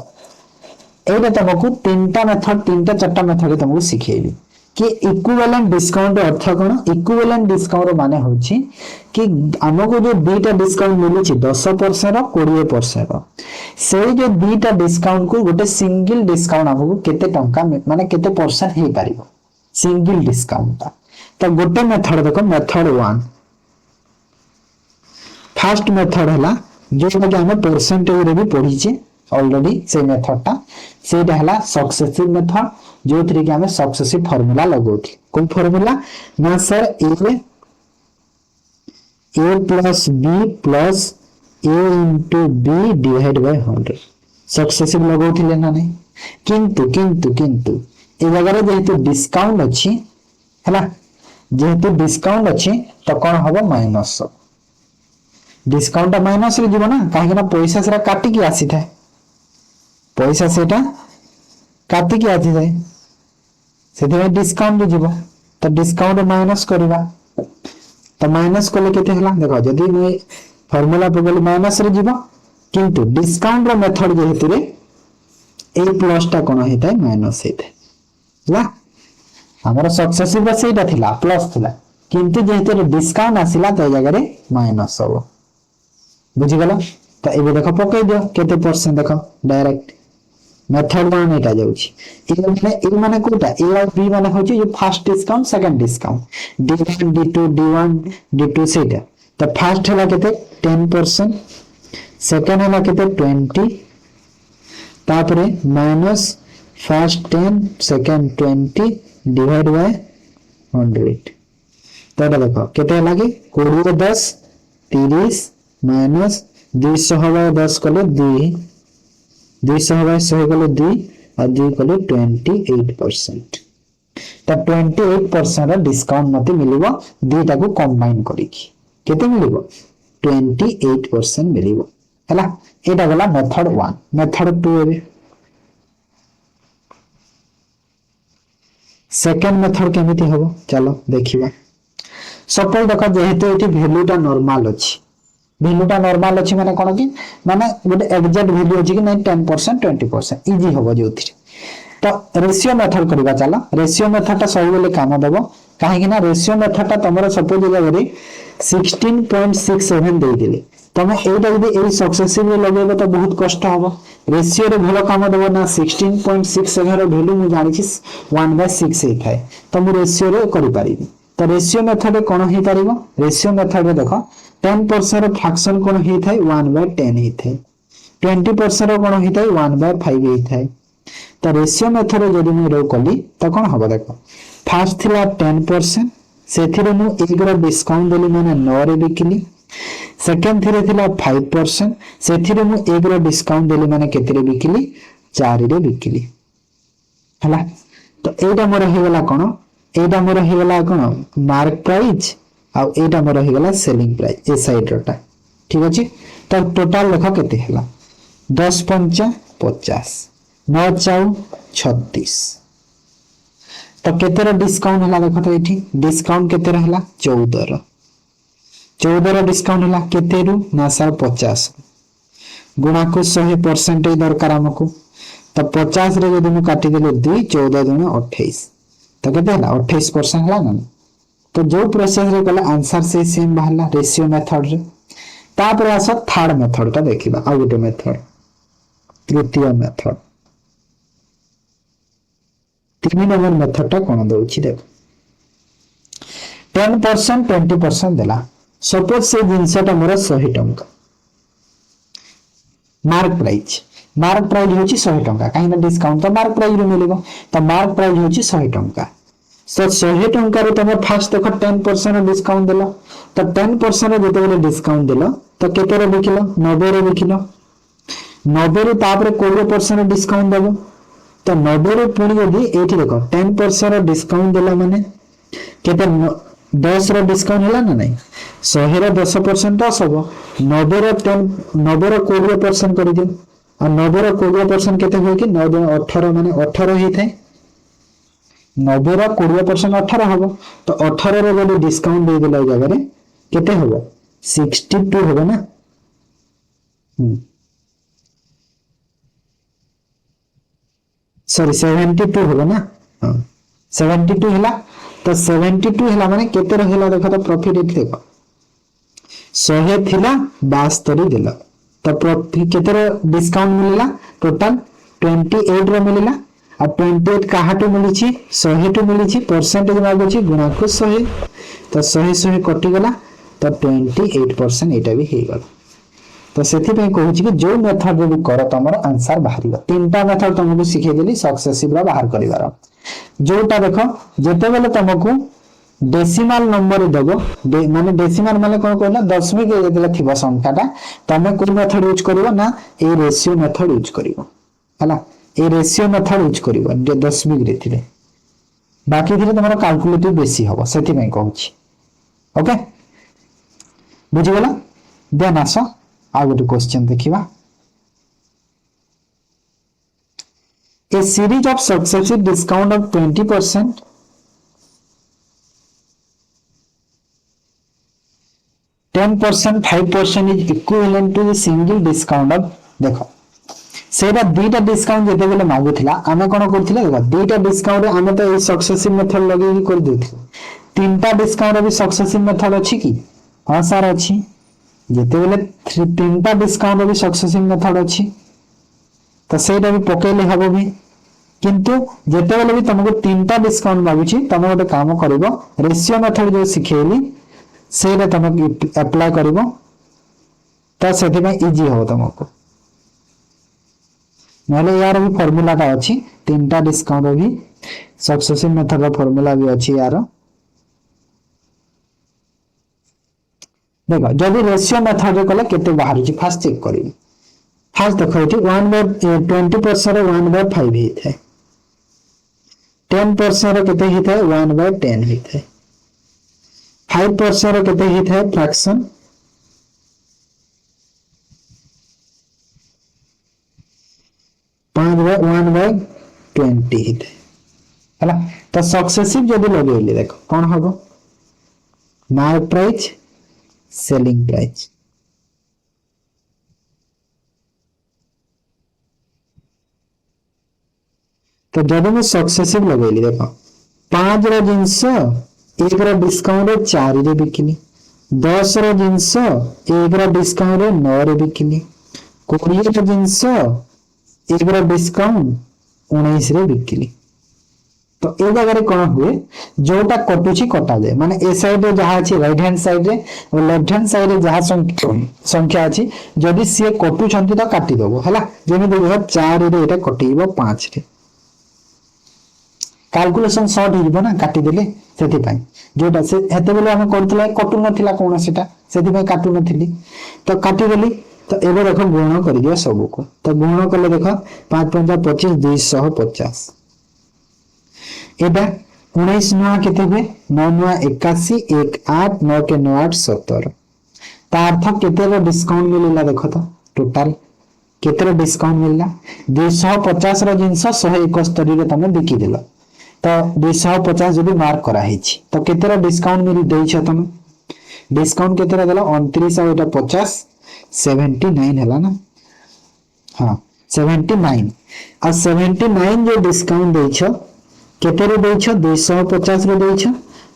एटा तुमको तीनटा चारटा मेथड तुमको सिखेबी कि इक्विवेलेंट डिस्काउंट अर्थ कोन इक्विवेलेंट डिस्काउंट माने होची कि हमको जो दुईटा डिस्काउंट मिलुची 10% और 20% से जो दुईटा डिस्काउंट को गोटे सिंगल डिस्काउंट हमको केते टंका माने केते परसेंट हे पारिबो सिंगल डिस्काउंट तो गोटे मेथड देखो मेथड 1 फर्स्ट मेथड हला जो कि हम परसेंटेज रे भी पढी छी ऑलरेडी से मेथड ता सेटा हला सक्सेसिव मेथड जो थ्री के हम सक्सेसिव फार्मूला लगोथि कोन फार्मूला ना sir a plus b plus a into b divided by 100 successive लगोथिले ना नहीं किंतु ए जगह रे जेहेतु डिस्काउंट अछि हला जेहेतु डिस्काउंट अछि तो कोन हबो माइनस डिस्काउंट माइनस रे जीवो ना काहे ना पैसा सेरा काटी की आसी थाए पैसा सेटा काटी की आसी थाए सेते डिस्काउंट रे जीवो तो डिस्काउंट माइनस करबा तो माइनस कोले केते हला देखो जदी मैं फार्मूला पे बोली माइनस रे जीवो किंतु डिस्काउंट रो मेथड जेहेतु रे ए प्लस टा कोन हेताय माइनस हेताय ला हमर सक्सेसिव सेटा थिला प्लस थिला किंतु जेहेतु डिस्काउंट आसिला तो जगह रे माइनस हो बुझी गला तो एबे देखो पकई दियो केते परसेंट देखो डायरेक्ट मेथड वन एटा जाउची ए माने कोटा ए और बी माने होची जो first discount second discount D1 D2 D1 D2 सेटा तो फर्स्ट हला केते 10% सेकंड हला केते 20 तापरे minus first 10 second 20 divide by 100 तो देखो केते लागे 20 10 30 माइनस 200 बाय 10 कले 2 200 बाय 100 कले 2 और 2 कले 28% तो 28% डिस्काउंट मते मिलिबो दुईटा को कंबाइन करिकी केते मिलिबो 28% मिलिबो हला एटा गला मेथड 1 मेथड 2 एबे सेकंड मेथड केमिति होबो चलो देखिबा सपोज देखो जेहेतु एटी वैल्यूटा नॉर्मल अछि वैल्यूटा नॉर्मल अछि माने कोन कि माने गोटे एग्जैक्ट वैल्यू अछि कि नहीं 10% 20% इजी होबो जोथि तो रेशियो मेथड करबा चला रेशियो मेथड ता सब बेले काम देबो काहे कि ना रेशियो मेथड ता तमरो सपोज जगह 16.67 दे दिले तमे एटा जदी ए सक्सेसिव रे लगेबो तो बहुत कष्ट होबो रेशियो रे भलो काम देबो ना 16.67 रो वैल्यू मु जानि छी 1/6 हे थाए तो मु रेशियो रे करि पारिबी तो रेशियो मेथड कोन हे पारिबो रेशियो मेथड रे देखो 10% रो फ्रैक्शन कोन हे थाए 1/10 हे थाए 20% रो कोन हे थाए 1/5 हे थाए तो रेशियो मेथड रे जदी मु रो कली तो कोन हबो देखो फर्स्ट थिला 10% सेथिरे मु एक रो डिस्काउंट देली माने 9 रे बिकली सेकंड थिरे थिला 5% सेथिरे मु एक रो डिस्काउंट देली माने केतिरे बिकली 4 रे बिकली हला तो एटा मोर हे गेला कोन एटा मोर हे गेला कोन मार्क प्राइस आ एटा मोर हे गेला सेलिंग प्राइस ए साइड रोटा ठीक अछि तो टोटाल देख केते हला 10 पंचा 50 9 4 36 तो केते डिस्काउंट हला देख तो एठी डिस्काउंट केते रहला 14 डिस्काउंट हला केते रु ना सर 50 गुणा को 100% दरकार हमको तो 50 रे जदि मु काटी देले 2 14 दुना 28 तो केते हला 28% हला ना तो जो प्रोसेस रे कला आंसर से सेम बाहला रेशियो मेथड रे तापर आस थर्ड मेथड का देखिबा आ गोटे मेथड तृतीय मेथड 3 नंबर मेथड टा कोन दउछि देख 10% 20% देला सपोज से जिनसटा मोर 100 टंका मार्क प्राइस होची 100 टंका काहे ना डिस्काउंट तो मार्क प्राइस रे मिलिबो तो मार्क प्राइस होची 100 टंका तो 100 टंका रे तुम फर्स्ट देखो 10% डिस्काउंट देलो तो 10% जेते बेले डिस्काउंट देलो तो केते रे बिकिलो 90 रे बिकिलो 90 रे तापर 20% डिस्काउंट देबो तो 90 रे पुणी यदि एठी देखो 10% डिस्काउंट देला माने केते 10 रो डिस्काउंट हला ना नहीं 100 रो 10% तो सब 90 रो 20% कर दियो और 90 रो 20% केते होय कि 9 18 माने 18 ही थे 90 रो 20% 18 हबो तो 18 रो जदि डिस्काउंट दे देला जगह रे केते हबो 62 हबो ना सॉरी 72 हबो ना हां 72 हला तो 72 हला माने केते रहला देखो तो प्रॉफिट एठी देखो 100 थिला 72 देला तो प्रॉफिट केते डिस्काउंट मिलला टोटल 28 रो मिलला आ 28 काहाटो मिलिछि 100 टू मिलिछि परसेंटेज मागुछि गुणा को 100 तो 100 कटि गला तो 28% एटा भी हे गला तो सेथि पे कहूछि कि जो मेथड रे भी कर तमर आंसर बाहरिबा तीनटा मेथड तुमको सिखे देली सक्सेसिव रा बाहर करिवार जोटा देखो जेते बेले तुमको डेसिमल नंबर देबो माने डेसिमल माने कोन कहला दशमिक जेतेला थिबा संख्याटा तमे कोन मेथड यूज करबो ना ए रेशियो मेथड यूज करबो हला ए रेशियो मेथड यूज करबो जे दशमिक रे थिले बाकी थिले तमरो कैलकुलेटिव बेसी हबो सेथि में कहूछि ओके बुझि गेला देन आसो आ गोटे क्वेश्चन देखिबा a series of successive discount of 20% 10% 5% is equivalent to the single discount of देखो सेटा दुईटा डिस्काउंट जेते बेले मागुथिला आमे कोन करथिले देखो दुईटा डिस्काउंट आमे तो ए सक्सेसिव मेथड लगे ही कर देथि तीनटा डिस्काउंट भी सक्सेसिव मेथड अछि की हां सर अछि जेते बेले तीनटा डिस्काउंट भी सक्सेसिव मेथड अछि तो सेटा भी पकेले हबो भी किंतु जेते बेले भी तुमको तीनटा डिस्काउंट मागुछि तुम गोटे काम करिवो रेशियो मेथड जो सिखेली सेटा तुम अप्लाई करिवो तो सेति में इजी हो तुमको नले यार भी फार्मूला का अछि तीनटा डिस्काउंट भी सक्सेसिव मेथड रा फार्मूला भी अछि यार देखो जब रेशियो मेथड रे कले केते बाहर छि फास्ट चेक करिवो फास्ट देखो एठी 1/20% 1/5 ही थे 10% केते ही थे 1/10 ही थे 5% केते ही थे फ्रैक्शन 1/20 ही थे हला तो सक्सेसिव जदी लगेली देखो कोन हबो मार्क प्राइस सेलिंग प्राइस तो जब मैं सक्सेसिव लगेली देखो 5 रो जिंस 1 रो डिस्काउंट 4 रे बिकिनी 10 रो जिंस 1 रो डिस्काउंट 9 रे बिकिनी 20 रो जिंस 1 रो डिस्काउंट 19 रे बिकिनी तो ए जगह कोन हुए जोटा कटुची कटा जाए माने ए साइड रे जहा अछि राइट हैंड साइड रे और लेफ्ट हैंड साइड रे जहा संख्या अछि जदी से कटु छंती तो काटी दबो हला जेमे देखो 4 रे एटा कटिबो 5 रे कैलकुलेशन शॉर्ट हिबो ना काटी देले सेति पई जोटा से हेते बेले हम करथिला कटु नथिला कोन सेटा सेति पई काटु नथिली तो काटी देली तो एबे देखो गुण कर दियो सब को तो गुण करले देखो 5 5 25 250 एबे 19 नुआ केते हुए 9 नुआ 81 1 8 9 के 9 8 17 ता अर्थ केते डिस्काउंट मिलला देखो तो टोटल केते डिस्काउंट मिलला 250 रो जिंस 171 रे तमे बिकी देलो तो 250 जदी मार्क करा हिची तो केते डिस्काउंट मिल देइछ तमे डिस्काउंट केते देलो 29 और एटा 50 79 हला ना हाँ 79 आ 79 जो डिस्काउंट देइछ केते रे देइछ 250 रे देइछ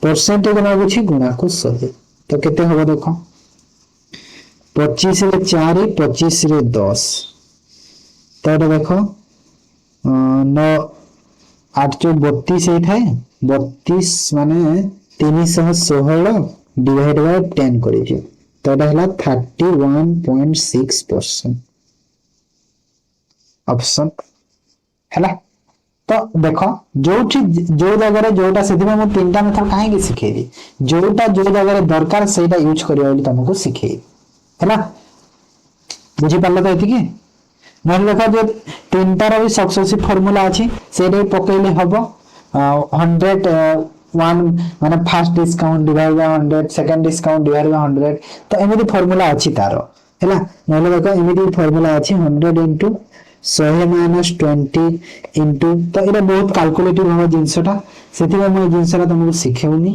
परसेंटेज लागु छी गुणा को 100 तो केते होबो देखो 25 रे 4 25 रे 10 तो एटा देखो 9 8 जो 32 ही थाए 32 माने 316 डिवाइड बाय 10 करि जे तो एटा हला 31.6% ऑप्शन हला तो देखो जो जगह जोटा से तीनटा मेथड कहीं शिखेबी जोटा जो जगह दरकार से यूज करिया तुमको शिखेबी है बुझी पार्ल तो ये ना देखो जो तीन टार भी सक्सेसिव फॉर्मूला अच्छी से पकईले हम 100 वन माने first discount divide by 100 second discount divide by 100 तो एमिति फॉर्मूला अच्छी तार है ना देखो एमिति फॉर्मूला अच्छी 100 इंटू 100 माइनस 20 इंटू तो ये बहुत कैलकुलेटिव हम जिनसटा से जिनसा तुमको शिखेबनी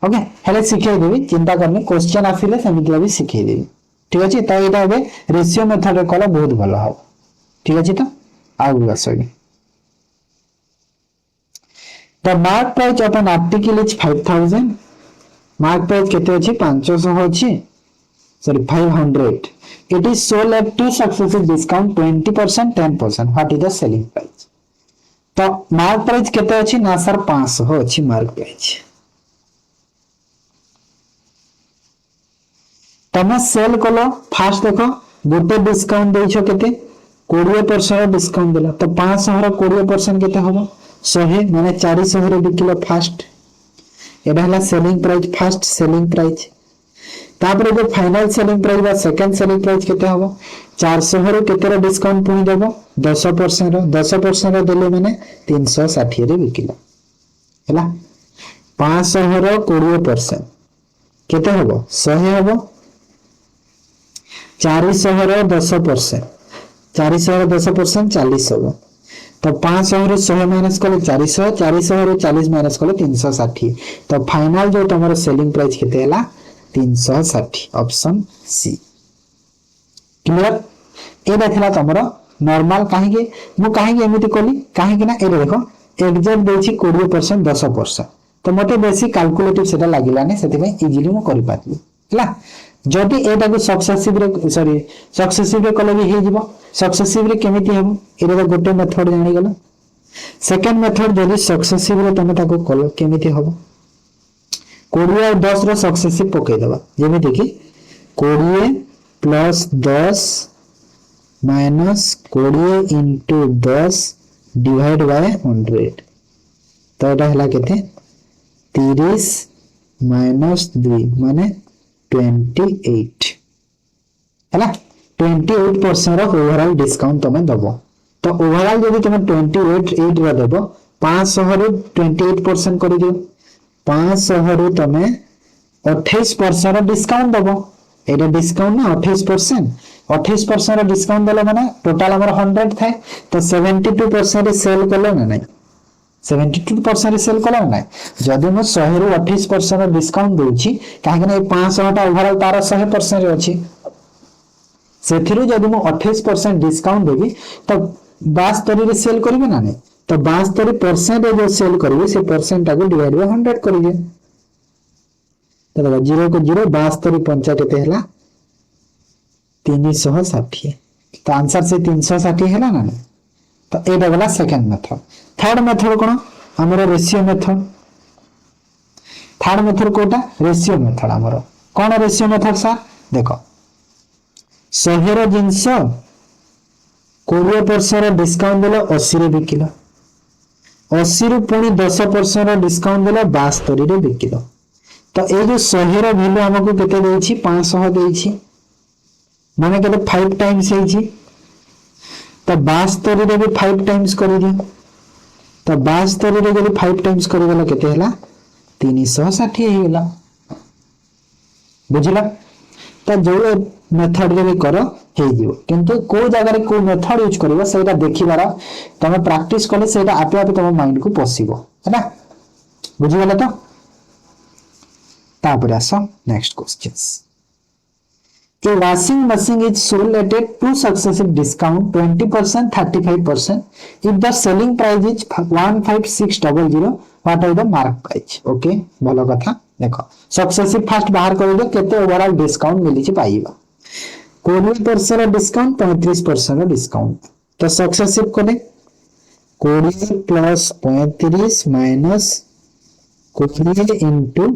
ओके हेले शिखेदेवी चिंता करनी क्वेश्चन आसिले सेमिति भी शिखेदेवी ठीक अच्छे तो यहाँ ए रेशियो मेथड कले बहुत भल हम ठीक अच्छे तो आगे आसबी the mark price of an article is 5000 mark price केते अछि 500 अछि sorry 500 it is sold at two successive discount 20% 10% what is the selling price तो मार्क प्राइस केते अछि ना सर 500 अछि मार्क प्राइस तमे सेल कलो फास्ट देखो गोटे डिस्काउंट देइछो केते 20% डिस्काउंट देला तो 500 रो 20% केते होबो 100 माने 400 रे बिकिलो फास्ट एडा हला selling price fast selling price तापर जो फाइनल सेलिंग प्राइस बा सेकंड सेलिंग प्राइस केते होबो 400 रो केते रो डिस्काउंट पुनी देबो 10% रो देले माने 360 रे बिकिलो हला 500 रो 20% केते होबो 100 होबो 400 रो 10% 400 रो 10% 40 होबो तो 500 रो 100 माइनस कले 400 400 रो 40 माइनस कले 360 तो फाइनल जो तमरो सेलिंग प्राइस केते हला 360 ऑप्शन सी क्लियर एटा थिला तमरो नॉर्मल काहे के मु काहे के एमिति कोली काहे कि ना ए देखो एग्जैक्ट देछि 20% 10% तो मते बेसी कैलकुलेटिव सेटा लागिला ने सेति में इजीली मु करि पातली हला जदि एटा को सक्सेसिव रे सॉरी सक्सेसिव रे कले भी हे जिवो सक्सेसिव रे केमिति हेबो एटा तो गोटे मेथड जानि गेलो सेकंड मेथड जदि सक्सेसिव रे तमे ताको कल केमिति हेबो 20 और 10 रो सक्सेसिव पकई देबा जेमे देखि 20 plus 10 minus 20 into 10 divide by 100 तो एटा हला केते 30 माइनस 2 माने 28 हला 28% रो ओवरऑल डिस्काउंट तमे दबो तो ओवरऑल जदि तमे 28 रो दबो 500 रो 28% करि दियो 500 रो तमे 28% रो डिस्काउंट दबो एटा डिस्काउंट ना 28% रो डिस्काउंट देलो माने टोटल हमर 100 थाए तो 72% रे सेल कलो ना नहीं 72% रे सेल कलो ना जदि मो 100 रो 28% रो डिस्काउंट दोछि काहे कि 500 टा ओवरऑल तार 100% रे अछि सेथिरु जदि मो 28% डिस्काउंट देबी तो 72 रे सेल करबे ना नहीं तो 72% जो सेल करिवे से परसेंट को डिवाइड बाय 100 करिवे तो देखो 0 को 0 72 पंचा केते हला 360 तो आंसर से 360 हला ना तो एटा वाला सेकंड मेथड थर्ड मेथड कोन हमरो रेशियो मेथड थर्ड मेथड कोटा रेशियो मेथड हमरो कोन रेशियो मेथड सर देखो 100 रो जिंस 20% डिस्काउंट देलो 80 रे बिकिलो 80 रु पुणी 10% रो डिस्काउंट देला 72 रे बिकिलो तो ए जो 100 रो वैल्यू हमको केते देछि 500 देछि माने केते 5 टाइम्स हेछि तो 72 रे भी 5 टाइम्स करि दियो तो 72 रे जदि 5 टाइम्स करि गेला केते हला 360 हे गेला बुझिला तो जो मेथड रे भी करो हे जीवो किंतु को जगह रे को मेथड यूज करबो सेटा देखिबार तमे प्रैक्टिस करले सेटा आपे आपे तम माइंड को पसिबो हैना बुझि गेला तो तापर आसो next questions A washing machine is sold at a two successive discount 20% 35%. If the selling price is 15600 what are the mark price? Okay भलो कथा देखो सक्सेसिव फास्ट बाहर कर दे केते ओवरऑल डिस्काउंट मिली छि पाइबा 20% डिस्काउंट 35% डिस्काउंट तो सक्सेसिव कोने 20 plus 35 minus 20 into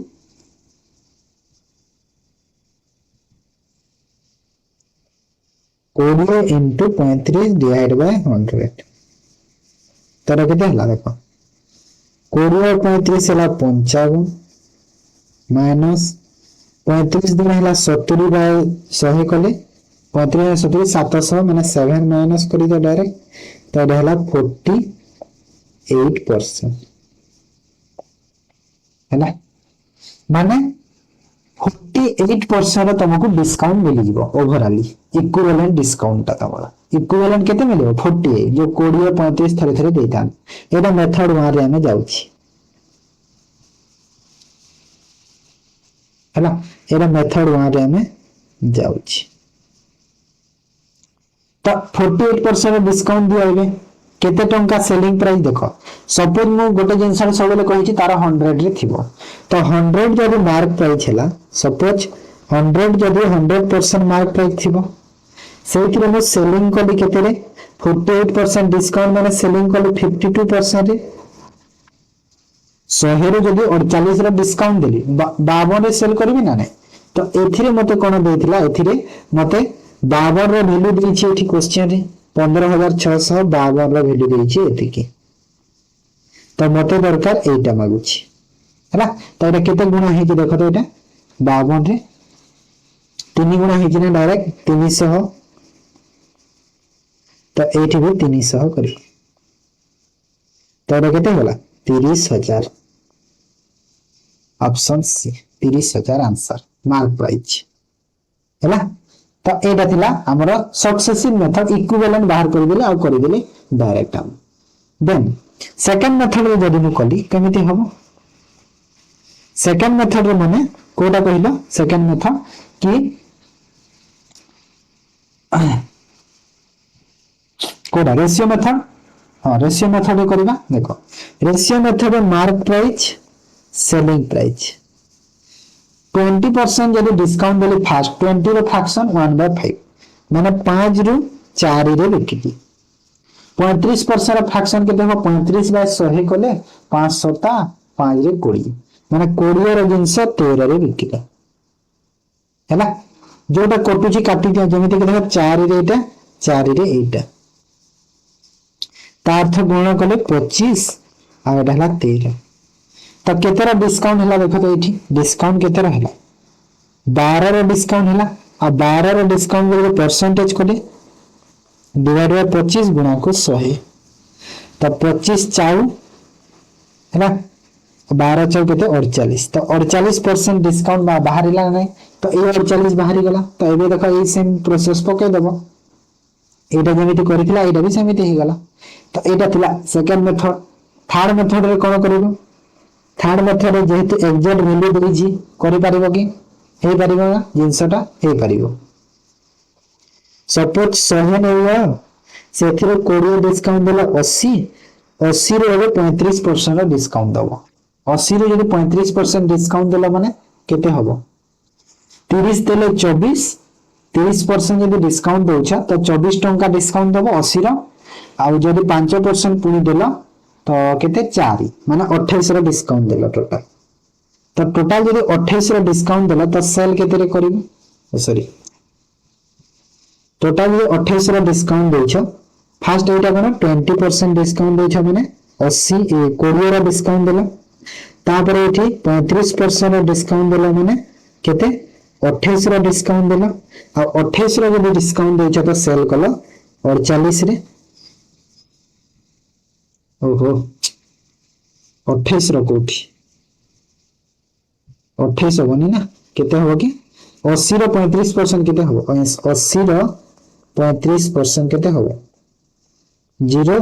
20 into 35 divide by 100 तर केते हला देखो 20 और 35 हला 55 माइनस 35 दिन हला 70 बाय 100 कले 35 70 700 माने 7 माइनस करी दो डायरेक्ट तो हला 48% हला माने 48% तुमको डिस्काउंट मिल जीवो ओवरऑल इक्विवेलेंट डिस्काउंट ता तमरा इक्विवेलेंट केते मिलियो 48 जो 20 35 थरे थरे देतान एटा मेथड वार रे हमें जाउछि हला एटा मेथड वार रे हमें जाउछि तो 48% डिस्काउंट दियाइबे केते टंका सेलिंग प्राइस देखो सपोज मु गोटे जिंस सबले कहि तार 100 रे थिबो तो 100 जदि मार्क प्राइस हैला सपोज 100 जदि 100% मार्क प्राइस थिबो सेइथिरे मु सेलिंग कली केते रे 48% डिस्काउंट माने सेलिंग कली 52% रे 100 रे जदि 48 रे डिस्काउंट देली 52 रे सेल करबी ना नै तो एथिरे मते कोन देथिला एथिरे मते 52 रे वैल्यू देछि एठी क्वेश्चन रे 15652 रे वैल्यू देछि एतिकी तो मते दरकार एटा मागुछि हैला तो एटा केते गुणा हे कि देखो तो एटा 52 रे 3 गुणा हे कि ना डायरेक्ट 300 तो एठी भी 300 करी तो एटा केते होला 30000 option C 30000 answer mark price हैला तो एटा थिला हमर सक्सेसिव मेथड इक्विवेलेंट बाहर कर देले आ कर देले डायरेक्ट हम देन सेकंड मेथड रे जदि मु कली केमिति हबो सेकंड मेथड रे माने कोडा कहिलो सेकंड मेथड कि कोडा रेशियो मेथड हां रेशियो मेथड रे करबा देखो रेशियो मेथड रे मार्क प्राइस सेलिंग प्राइस 20% जदि डिस्काउंट देले फास्ट 20 रो फ्रैक्शन 1/5 माने 5 रु 4 रे बिकिति 35% रो फ्रैक्शन के देखो 35/100 कोले 500 ता 5 रे 20 माने 20 रो जिंस 13 रे बिकिला हैला जोटा कटुची काटी दिया जेमिति के देखो 4 रे एटा 4 रे एटा ता अर्थ गुण कले 25 आ एटा हला 13 तो केतेरा डिस्काउंट हला देखो तो एठी डिस्काउंट केतेरा हला 12 रो डिस्काउंट हला आ 12 रो डिस्काउंट के परसेंटेज कोले डिवाइड बाय 25 गुणा को 100 तो 25 चाउ हला 12 चाउ केते 48 तो 48% डिस्काउंट बाहर हिला नै तो ए 48 बाहर गला तो एबे देखो ए सेम प्रोसेस पके देबो एटा जेमिति करिथिला एटा भी सेमिति हे गला तो एटा थिला सेकंड मेथड थर्ड मेथड रे कोन करिवो थर्ड मेथड रे जेहेतु एग्जैक्ट वैल्यू देछि करि पारिबो कि हे पारिबो ना जिंसटा हे पारिबो सपोज 100 नेयो सेथिरे 20 डिस्काउंट देला 80 80 रे एबे 35% डिस्काउंट दबो 80 रे जदि 35% डिस्काउंट देला माने केते हबो 30 देले 24 30% जदि डिस्काउंट दोछा तो 24 टंका डिस्काउंट दबो 80 रो आ जदि 5% पुनी देला तो केते 4 माने 28 रो डिस्काउंट देला टोटल तो टोटल जदि 28 रो डिस्काउंट देला तो सेल केते रे करिवो सॉरी टोटल जदि 28 रो डिस्काउंट देछो फर्स्ट एटा कोन 20% डिस्काउंट देछो माने 80 20 रो डिस्काउंट देला तापर एठी 35% रो डिस्काउंट देला माने केते 28 रो डिस्काउंट देला आ 28 रो जदि डिस्काउंट देछो तो सेल कलो 48 रे ओहो 28 रो कोठी 28 होनी ना केते हो कि 80 रो 35% केते हो 80 रो 35% केते हो 0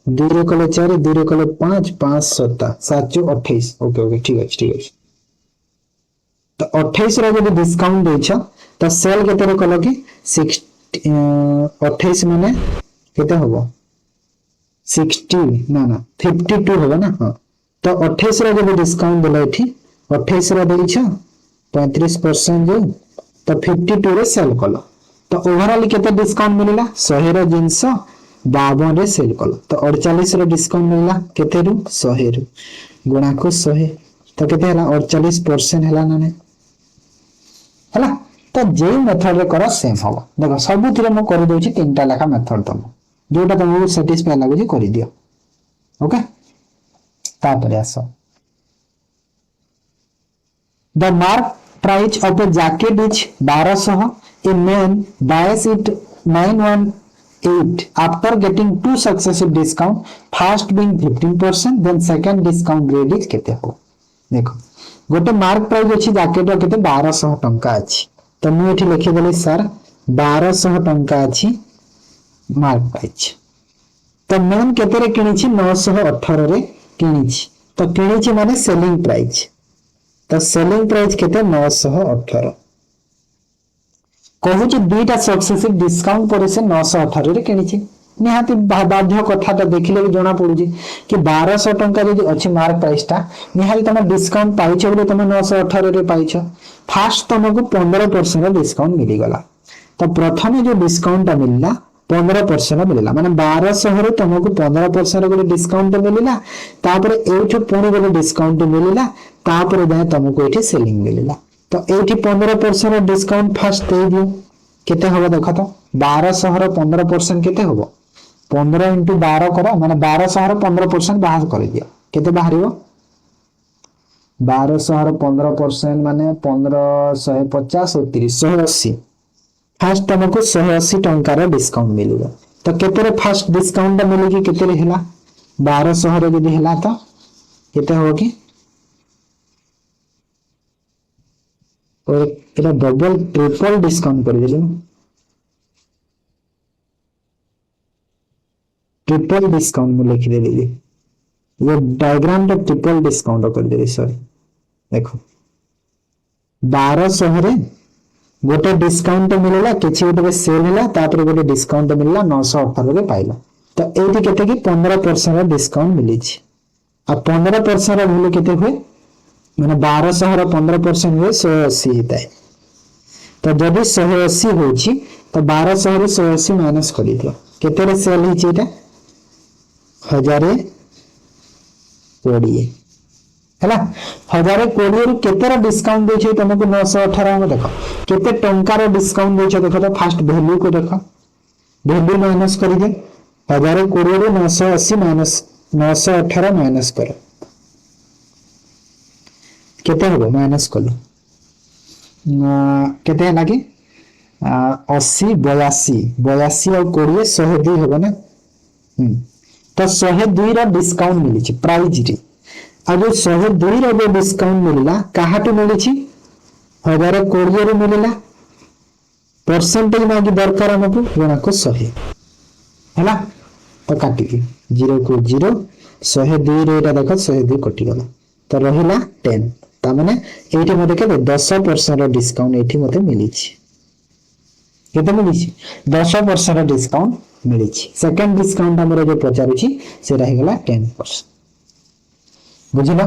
2 रे कले 4 2 रे कले 5 5 7 7 28 ओके ओके ठीक है ठीक है। तो 28 रो जब डिस्काउंट देछ तो सेल केते रे कलो कि 60 28 माने केते होबो 60 ना ना 52 होगा ना हाँ। तो 28 रो जब डिस्काउंट देला एठी 28 रो देछ 35% जो तो 52 रे सेल कलो तो ओवरऑल केते डिस्काउंट मिलिला 100 रो जिंस 52 रे सेल कलो तो 48 रो डिस्काउंट मिलिला केते रु 100 रु गुणा को 100 तो केते हला 48% हला ना ने हला। तो जे मेथड रे करो सेम हो देखो सबुथिरे मु कर दोछि तीनटा लेखा मेथड तुम जोटा तुमको सैटिस्फाई लागुछि करि दियो ओके। तापर आसो the mark price of a jacket is 1200 a man buys it 918 after getting two successive discount first being 15% then second discount grade is केते हो देखो गोटे मार्क प्राइस अछि जैकेट रो केते 1200 टंका अछि तो मु एठी लिखि देली सर 1200 टंका अछि मार्क प्राइस तो मैन केते रे किनिछि 918 रे किनिछि तो किनिछि माने सेलिंग प्राइस तो सेलिंग प्राइस केते 918 कहू जे दुईटा सक्सेसिव डिस्काउंट पर से 918 रे किनिछि निहाती बाध्य कथाटा देखिले भी जणा पडुछि कि 1200 टंका जदि अछि मार्क प्राइसटा निहाती तमे डिस्काउंट पाइछो बोले तमे 918 रे पाइछो फास्ट तमको 15% डिस्काउंट मिली गला तो प्रथमे जो डिस्काउंट मिलला 15% मिलला माने 1200 रे तुमको 15% गोटे डिस्काउंट मिलला तापर एठो पुणी गोटे डिस्काउंट मिलला तापर जाय तुमको एठी सेलिंग मिलला तो एठी 15% डिस्काउंट फर्स्ट दे दियो केते होबो देखो तो 1200 रो 15% केते होबो 15 * 12 करो माने 1200 रो 15% बाहर कर दियो केते बाहरियो 1200 रो 15% माने 15 150 और 30 180 फास्ट तुमको 180 टंका रो डिस्काउंट मिलबो तो केते रे फास्ट डिस्काउंट मिले कि केते रे हैला 1200 रे जदी हैला तो केते हो कि और एटा डबल ट्रिपल डिस्काउंट कर देले ट्रिपल डिस्काउंट मु लिख देली ये डायग्राम तो ट्रिपल डिस्काउंट कर देली सॉरी देखो 1200 रे गोटे डिस्काउंट मिलला किछि गोटे सेल हैला तापर गोटे डिस्काउंट मिलला 918 रे पाइला तो एठी केते कि 15% डिस्काउंट मिली छि आ 15% वैल्यू केते हुए माने 1200 रो 15% हुए 180 हेताय तो जदि 180 होछि तो 1200 रे 180 माइनस करि दियो केते रे सेल हि छि एटा 1020 हैला 1020 रु केते रो डिस्काउंट दै छै तुमको 918 में देखो केते टंका रो डिस्काउंट दै छै देखो तो फास्ट वैल्यू को देखो वैल्यू माइनस करि दे 1020 रु 980 माइनस 918 माइनस करो केते होबो माइनस कलो केते है लागे 80 82 82 और 20 102 होबो ना तो 102 रो डिस्काउंट मिली छि प्राइस रे अब 102 रो जो डिस्काउंट मिलला काहाटू मिली छि 1020 रो मिलला परसेंटेज मागी दरकार हमको गुणा को 100 हैला तो काटी के 0 को 0 102 रे एटा देखो 102 कटि गला तो रहिला 10 ता माने एठी मते के 10% डिस्काउंट एठी मते मिली छि केते मिली छि 10% डिस्काउंट मिली छि सेकंड डिस्काउंट हमरे जो पचारु छि से रहि गला 10% बुझिलो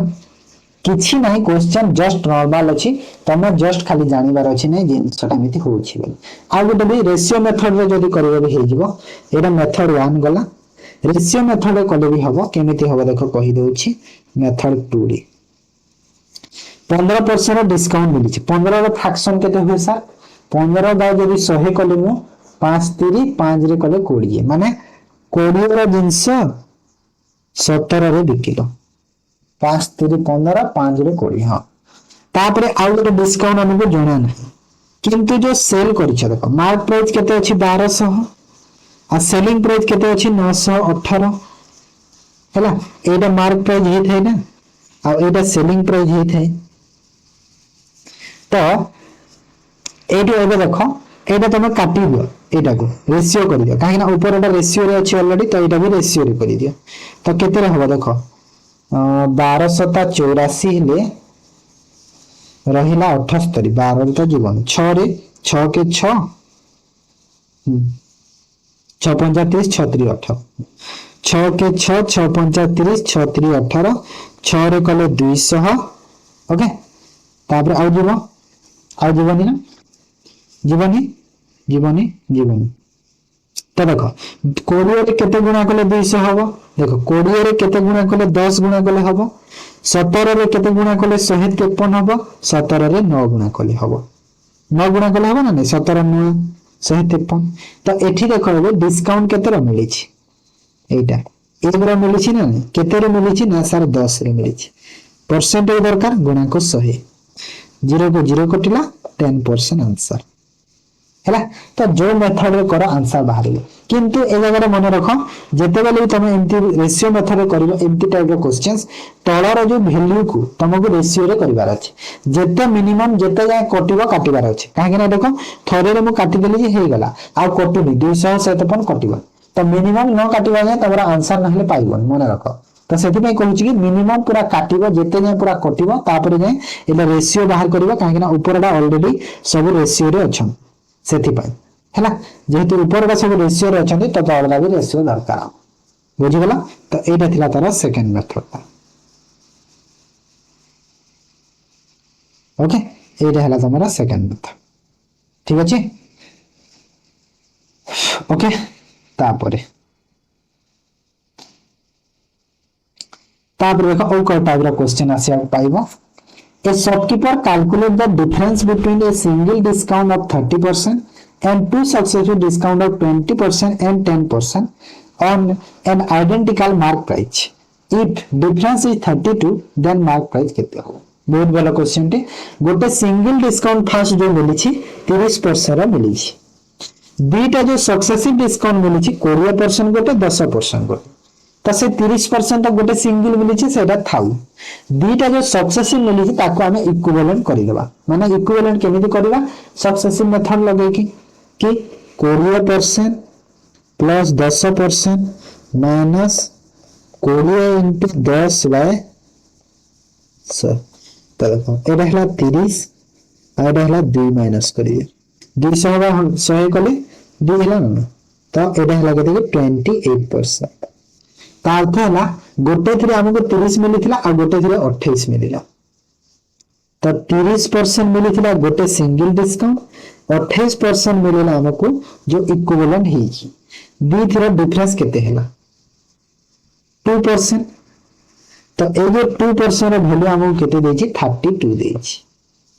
किछि नाही क्वेश्चन जस्ट नॉर्मल अछि तमे जस्ट खाली जानिबार अछि नै जिनसटा मिति होछि बोली आ गोटे भी रेशियो मेथड रे जदी करबे भी हेजिवो एटा मेथड 1 गला रेशियो मेथड रे कले भी हबो केमिति हबो देखो कहि दोछि मेथड 2 रे 15% डिस्काउंट मिली छि 15 रो फ्रैक्शन केते होय सर 15 बाय जदी 100 कले मु 5 3 5 रे कले 20 माने 20 रो जिंस 17 रे बिकिलो 5 3 15 5 रे 20 हां तापरे आउ गोटे डिस्काउंट हमको जणा नै किंतु जो सेल करिछ देखो मार्क प्राइस केते अछि 1200 आ सेलिंग प्राइस केते अछि 918 हैला एटा मार्क प्राइस हे थे ना आ एटा सेलिंग प्राइस हे थे तो एठी एबे देखो एटा तुम काटी दियो एटा को रेशियो कर दियो काहे ना ऊपर एटा रेशियो रे अछि ऑलरेडी तो एटा भी रेशियो रे कर दियो तो केते रे हबो देखो 1284 हेले रहिला 78 12 रे तो जीवन 6 रे 6 के 6 6 35 36 18 6 के 6 6 35 36 18 6 रे कले 200 ओके तापर आउ जीवनी ना जीवनी जीवनी जीवनी तो देखो 20 रे केते गुणा कले 200 हबो देखो 20 रे केते गुणा कले 10 गुणा कले हबो 17 रे केते गुणा कले 153 हबो 17 रे 9 गुणा कले हबो 9 गुणा कले हबो ना 17 9 153 तो एठी देखो एबे डिस्काउंट केते रे मिली छि एटा एबरा मिली छि ना केते रे मिली छि ना सर 10 रे मिली छि परसेंटेज दरकार गुणा को 100 0 को 0 कटिला 10% आंसर हैला तो जो मेथड रे करो आंसर बाहर किंतु ए जगह मन रखो जेते बेले तुम एमती रेशियो मेथड रे करिवो एमती टाइप रो क्वेश्चंस तळर जो वैल्यू को तुमको रेशियो रे करिवार अछि जेते मिनिमम जेते जाय कटिवो काटिवार अछि काहे कि देखो थरे रे मु काटि देली जे हे गला आ कटुनी 257 कटिवो तो मिनिमम न काटिवा जाय तमरा आंसर नहले पाइबो मन रखो तो सेति में कहूची कि मिनिमम पूरा काटिबो जेते जाय पूरा कटिवो तापर जाय एला रेशियो बाहर करिवो काहे कि ऊपरडा ऑलरेडी सब रेशियो रे अछन सेति पाई हैला जेहेतु ऊपरडा सब रेशियो रे अछन तो तळडा भी रेशियो दरकार बुझि गला तो एटा थिला तार सेकंड मेथड ओके एटा हला तमरा सेकंड मेथड ठीक अछि ओके तापरे देखो और कोई टाइप रो क्वेश्चन आसी पाइबो A shopkeeper calculate the difference between a single discount of 30% and two successive discount of 20% and 10% on an identical mark price. If difference is 32, then mark price केते हो? बहुत बड़ा क्वेश्चन टे गोटे सिंगल डिस्काउंट फास्ट जो मिली छी 30% रा मिली छी बीटा जो सक्सेसिव डिस्काउंट मिली छी 20% गोटे 10% गोटे तो से 30% गोटे सिंगल मिली छी सेटा थाउ दीटा जो सक्सेसिव मिली छी ताको हमें इक्विवेलेंट करि देबा माने इक्विवेलेंट केमिति करबा सक्सेसिव मेथड लगे कि 20% प्लस 10% माइनस 20 into 10 बाय 100 तो देखो एटा हला 30 आ एटा हला 2 माइनस करिए 200 बा 100 कले 2 हला न तो एटा हला केते 28% ता अर्थ है गोटे थी आमको 30 मिली आ गोटे थी 28 मिलला तो 30% मिली गोटे सिंगल डिस्काउंट 28% मिलला आमको जो इक्विवेलेंट है दी थी डिफरेंस केते हैला 2% तो ए जो 2% वैल्यू आमको केते देछि 32 देछि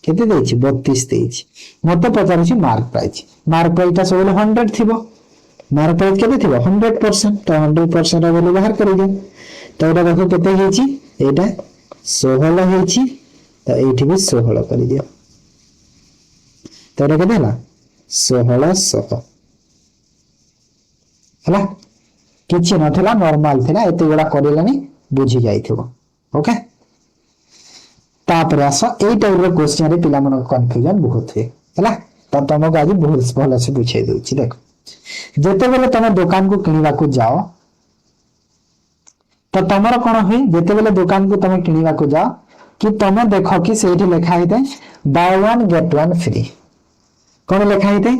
केते देछि 32 देछि मते पचार छि मार्क प्राइस ता सब 100 थिबो मार्क प्राइस केते थिबो 100% तो 100% रा वैल्यू बाहर करि दे तो एटा देखो केते हेछि एटा 16 हेछि तो एठी भी 16 करि दियो तो एटा केते हला 1600 हला किछि नथला नॉर्मल थिला एते गोडा करिलानी बुझी जाइथिबो ओके तापर आसा ए टाइप रो क्वेश्चन रे पिला मन कंफ्यूजन बहुत है हला तो तुमको आज बहुत भलो से बुझाई देउछि देखो जेते बेले तुम दुकान को किनिबा को जाओ तो तमरो कोन होई जेते बेले दुकान को तुम किनिबा को जाओ कि तुम देखो कि सेठी लिखा हिते buy one get one free कोन लिखा हिते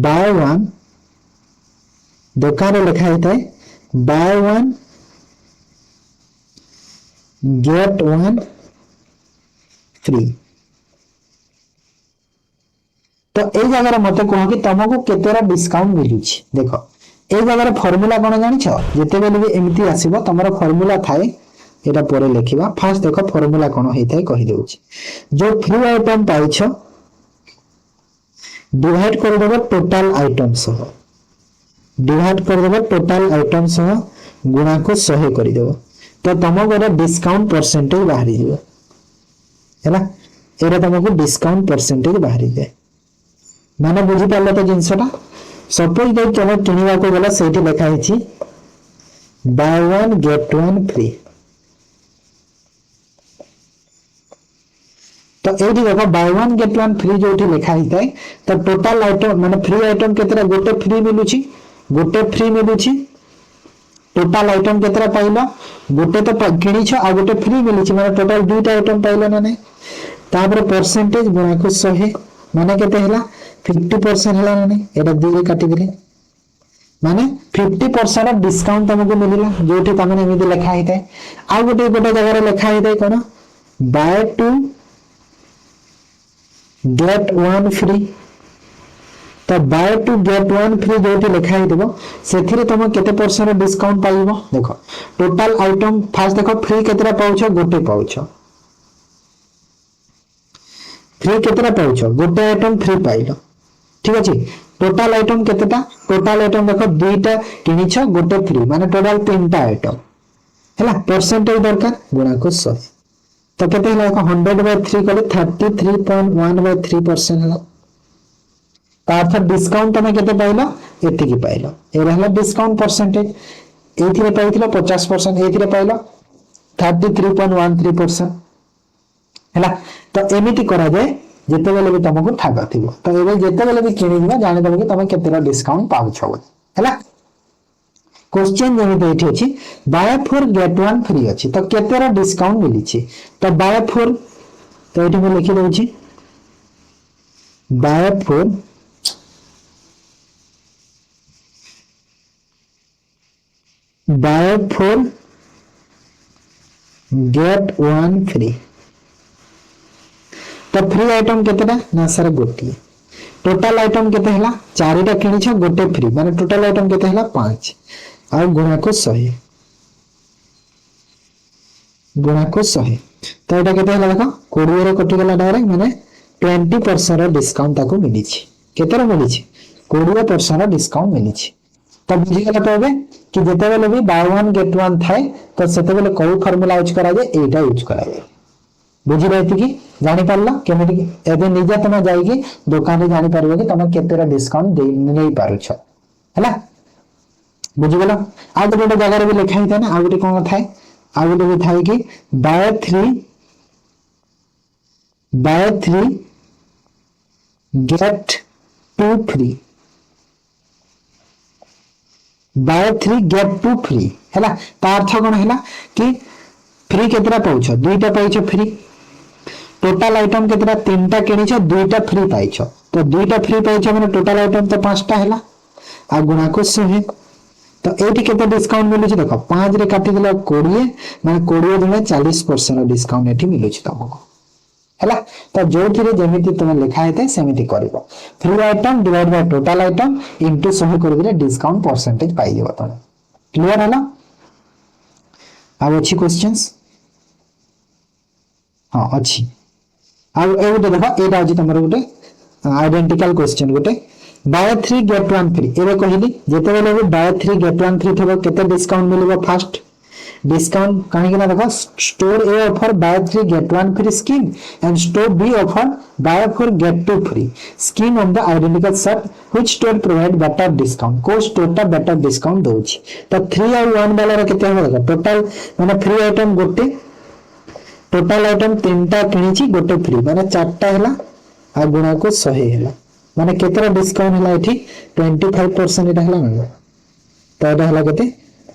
बाय वन दुकान रे लिखा हिते buy one get one free तो ए जगह मते कह कि तुमको केतेरा डिस्काउंट मिलुछ देखो ए जगह फार्मूला कोन जानि छ जेते बेले भी एमिति आसीबो तमरो फार्मूला थाए एटा परे लिखिबा फर्स्ट देखो फार्मूला कोन हेतै कहि देउछ जो फ्री आइटम पाइ छ डिवाइड कर देबो टोटल आइटम सह डिवाइड कर देबो टोटल आइटम सह गुणा को 100 करि देबो तो तुमको डिस्काउंट परसेंटेज बाहरी दिबो हैला एरा तुमको डिस्काउंट परसेंटेज बाहरी दे माने बुझी पाले तो जिंसटा सपोज दे तुम किनिबा को गला सेठी लिखा हिची bye one get one free तो ये देखो bye one get one free जो लिखा ही था तो टोटल आइटम माने फ्री आइटम केतरा गोटे फ्री मिलुची गोटे फ्री मिलुची टोटल आइटम केतरा पाइलो गोटे तो किनिछ आ गोटे फ्री मिलुची माने टोटल दुईटा आइटम पाइलो ना नहीं तापर परसेंटेज गुणा को 100 माने केते हला 50% हला ना नहीं एटा दुई काटी देले माने 50% डिस्काउंट तुमको मिलला जोठी तमने एमिति लिखा ही था आ गोटे गोटे जगह लिखा ही था कोन buy two get one free तो buy two get one free जो लिखा ही से तुम केते परसेंट डिस्काउंट पाइबो देखो टोटल आइटम फास्ट देखो फ्री केतरा पाउछ गोटे पाउछ फ्री केतरा पाउछ गोटे आइटम फ्री पाइलो ठीक अछि टोटल आइटम केतेटा टोटल आइटम देखो दुईटा किनिछ गोटे फ्री माने टोटल तीनटा आइटम हैला परसेंटेज दरकार गुणा को 100 तो केते हला 100/3 कले 33.1/3% हला तार डिस्काउंट तमे केते पाइलो एति की पाइलो ए रहला डिस्काउंट परसेंटेज एथिरे पाइथिलो 50% एथिरे पाइलो 33.13% हैला तो एमिति करा जाय जेते बेले भी तुमको ठागा थिबो तो एबे जेते बेले भी किनि दिबा जानि दबो कि तमे केतेरा डिस्काउंट पाउछ हैला क्वेश्चन जेमिति एठी अछि बाय 4 गेट 1 फ्री अछि तो केतेरा डिस्काउंट मिली छी तो बाय 4 तो एठी मैं लिखि दउ छी बाय 4 बाय 4 गेट 1 फ्री तो फ्री आइटम केतेटा ना सर गोटी टोटल आइटम केते हला चारिटा किनि छ गोटे फ्री माने टोटल आइटम केते हला 5 आ गुणा को 100 गुणा को 100 तो एटा केते हला देखो 20 रे कटि गला डायरेक्ट माने 20% डिस्काउंट ताको मिली छी केतेरा मिली छी 20% डिस्काउंट मिली छी तो बुझी गला तो बे कि जेते बेले भी बाय वन गेट वन थाए तो सेते बेले कोई फार्मूला यूज करा जाय एटा यूज करा जाय बुझी रहती कि जानि पारला केमिति कि एबे निजे तमे जाई कि दुकान रे जानि परबो कि तमे केतेरा डिस्काउंट दे नै पारु छ हैला बुझी गला आ गोटे जगह रे भी लिखा ही था ना आ गोटे कोन थाए आ गोटे भी थाए कि buy 3 get 2 free buy 3 get 2 free हैला ता अर्थ कोन हैला कि फ्री केतरा पाउछ दुईटा पाइछ फ्री टोटल आइटम केतरा तीनटा किनिछ दुईटा फ्री पाइछ तो दुईटा फ्री पाइछ माने टोटल आइटम तो पांचटा हैला आ गुणा को 100 तो एठी केते डिस्काउंट मिलुछ देखो 5 रे काटी देला 20 माने 20 गुणे 40% डिस्काउंट एठी मिलुछ तुमको हैला तो जोठी रे जेमिति तुम लिखा हेते सेमिति करबो free item divide by total item into 100 कर दिले डिस्काउंट परसेंटेज पाइ जेबो तने क्लियर हैला अब अच्छी क्वेश्चंस हां अच्छी अब ए गोटे देखो एटा अछि तमरो गोटे आइडेंटिकल क्वेश्चन गोटे बाय 3 गेट 1 फ्री एबे कहिली जेते बेले भी बाय 3 गेट 1 फ्री थबो केते डिस्काउंट मिलबो फर्स्ट डिस्काउंट काहे कि ना देखो store A offer buy 3 get 1 free scheme and store B offer buy 4 get 2 free scheme on the identical set which store provide better discount को स्टोर ता better discount दोछि तो 3 और 1 वाला रे केते हो देखो टोटल माने फ्री आइटम गोटे टोटल आइटम तीनटा किनिची गोटे फ्री माने चारटा हला आ गुणा को 100 हला माने केतरा डिस्काउंट हला एठी 25% एटा हला ना तो एटा हला केते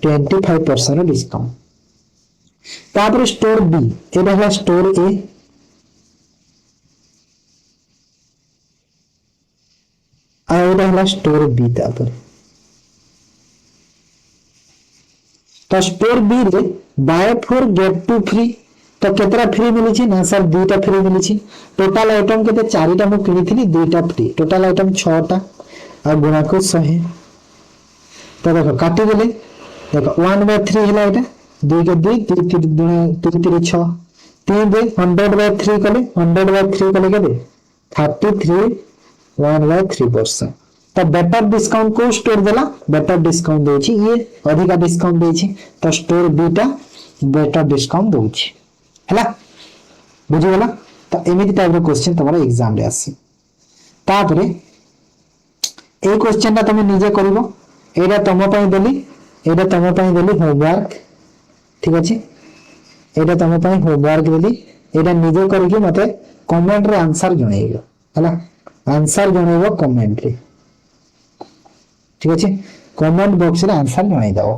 25% डिस्काउंट तापर स्टोर बी एटा हला स्टोर ए आ एटा हला स्टोर बी तापर तो स्टोर बी रे बाय 4 गेट 2 फ्री तो केतरा फ्री मिली छी ना सर दुईटा फ्री मिली छी टोटल आइटम केते चारिटा मु किनी थिनी दुईटा फ्री टोटल आइटम 6टा आ गुणा को 100 तो देखो काटी देले देखो 1/3 हला एटा 2 के 2 3 3 गुणा 3 3 6 3 दे 100/3 कले 100/3 कले केते 33 1/3% तो बेटर डिस्काउंट को स्टोर देला बेटर डिस्काउंट देछि ये अधिका डिस्काउंट देछि तो स्टोर बीटा बेटर डिस्काउंट दोछि हैला बुझी गला तो एमिति टाइप रो क्वेश्चन तुम्हारा एग्जाम रे आसी तापरे ए क्वेश्चन ता तुम निजे करबो एटा तुम पई देली एटा तुम पई देली होमवर्क ठीक अछि एटा तुम पई होमवर्क देली एटा निजे करके मते कमेंट रे आंसर जणैबो हला आंसर जणैबो कमेंट रे ठीक अछि कमेंट बॉक्स रे आंसर जणै दबो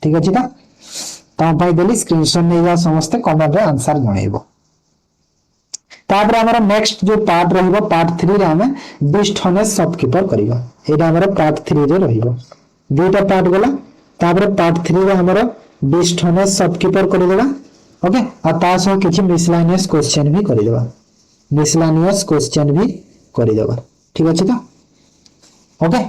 ठीक अछि ना तम पाई देली स्क्रीनशॉट नै जा समस्त कमेंट रे आंसर जणैबो तापर हमर नेक्स्ट जो पार्ट रहइबो पार्ट 3 रे हमें डिस्टनेस शॉपकीपर करिबो एटा हमर पार्ट 3 रे रहइबो दुटा पार्ट गला तापर पार्ट 3 रे हमर डिस्टनेस शॉपकीपर करि देबा ओके आ ता सह किछि मिसलेनियस क्वेश्चन भी करि देबा मिसलेनियस क्वेश्चन भी करि देबा ठीक अछि त ओके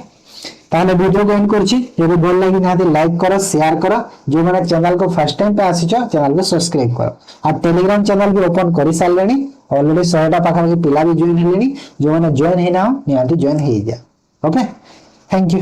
ताले वीडियो को एंड करछि यदि भल लागि ना लाइक करो शेयर करो जो माने चैनल को फर्स्ट टाइम पे आसीचो चैनल को सब्सक्राइब करो आ टेलीग्राम चैनल भी ओपन करि साललेनी ऑलरेडी 100 टा पाखा पिला भी जॉइन हेलेनी जो माने जॉइन हे ना निहाती जॉइन हे जा ओके थैंक यू।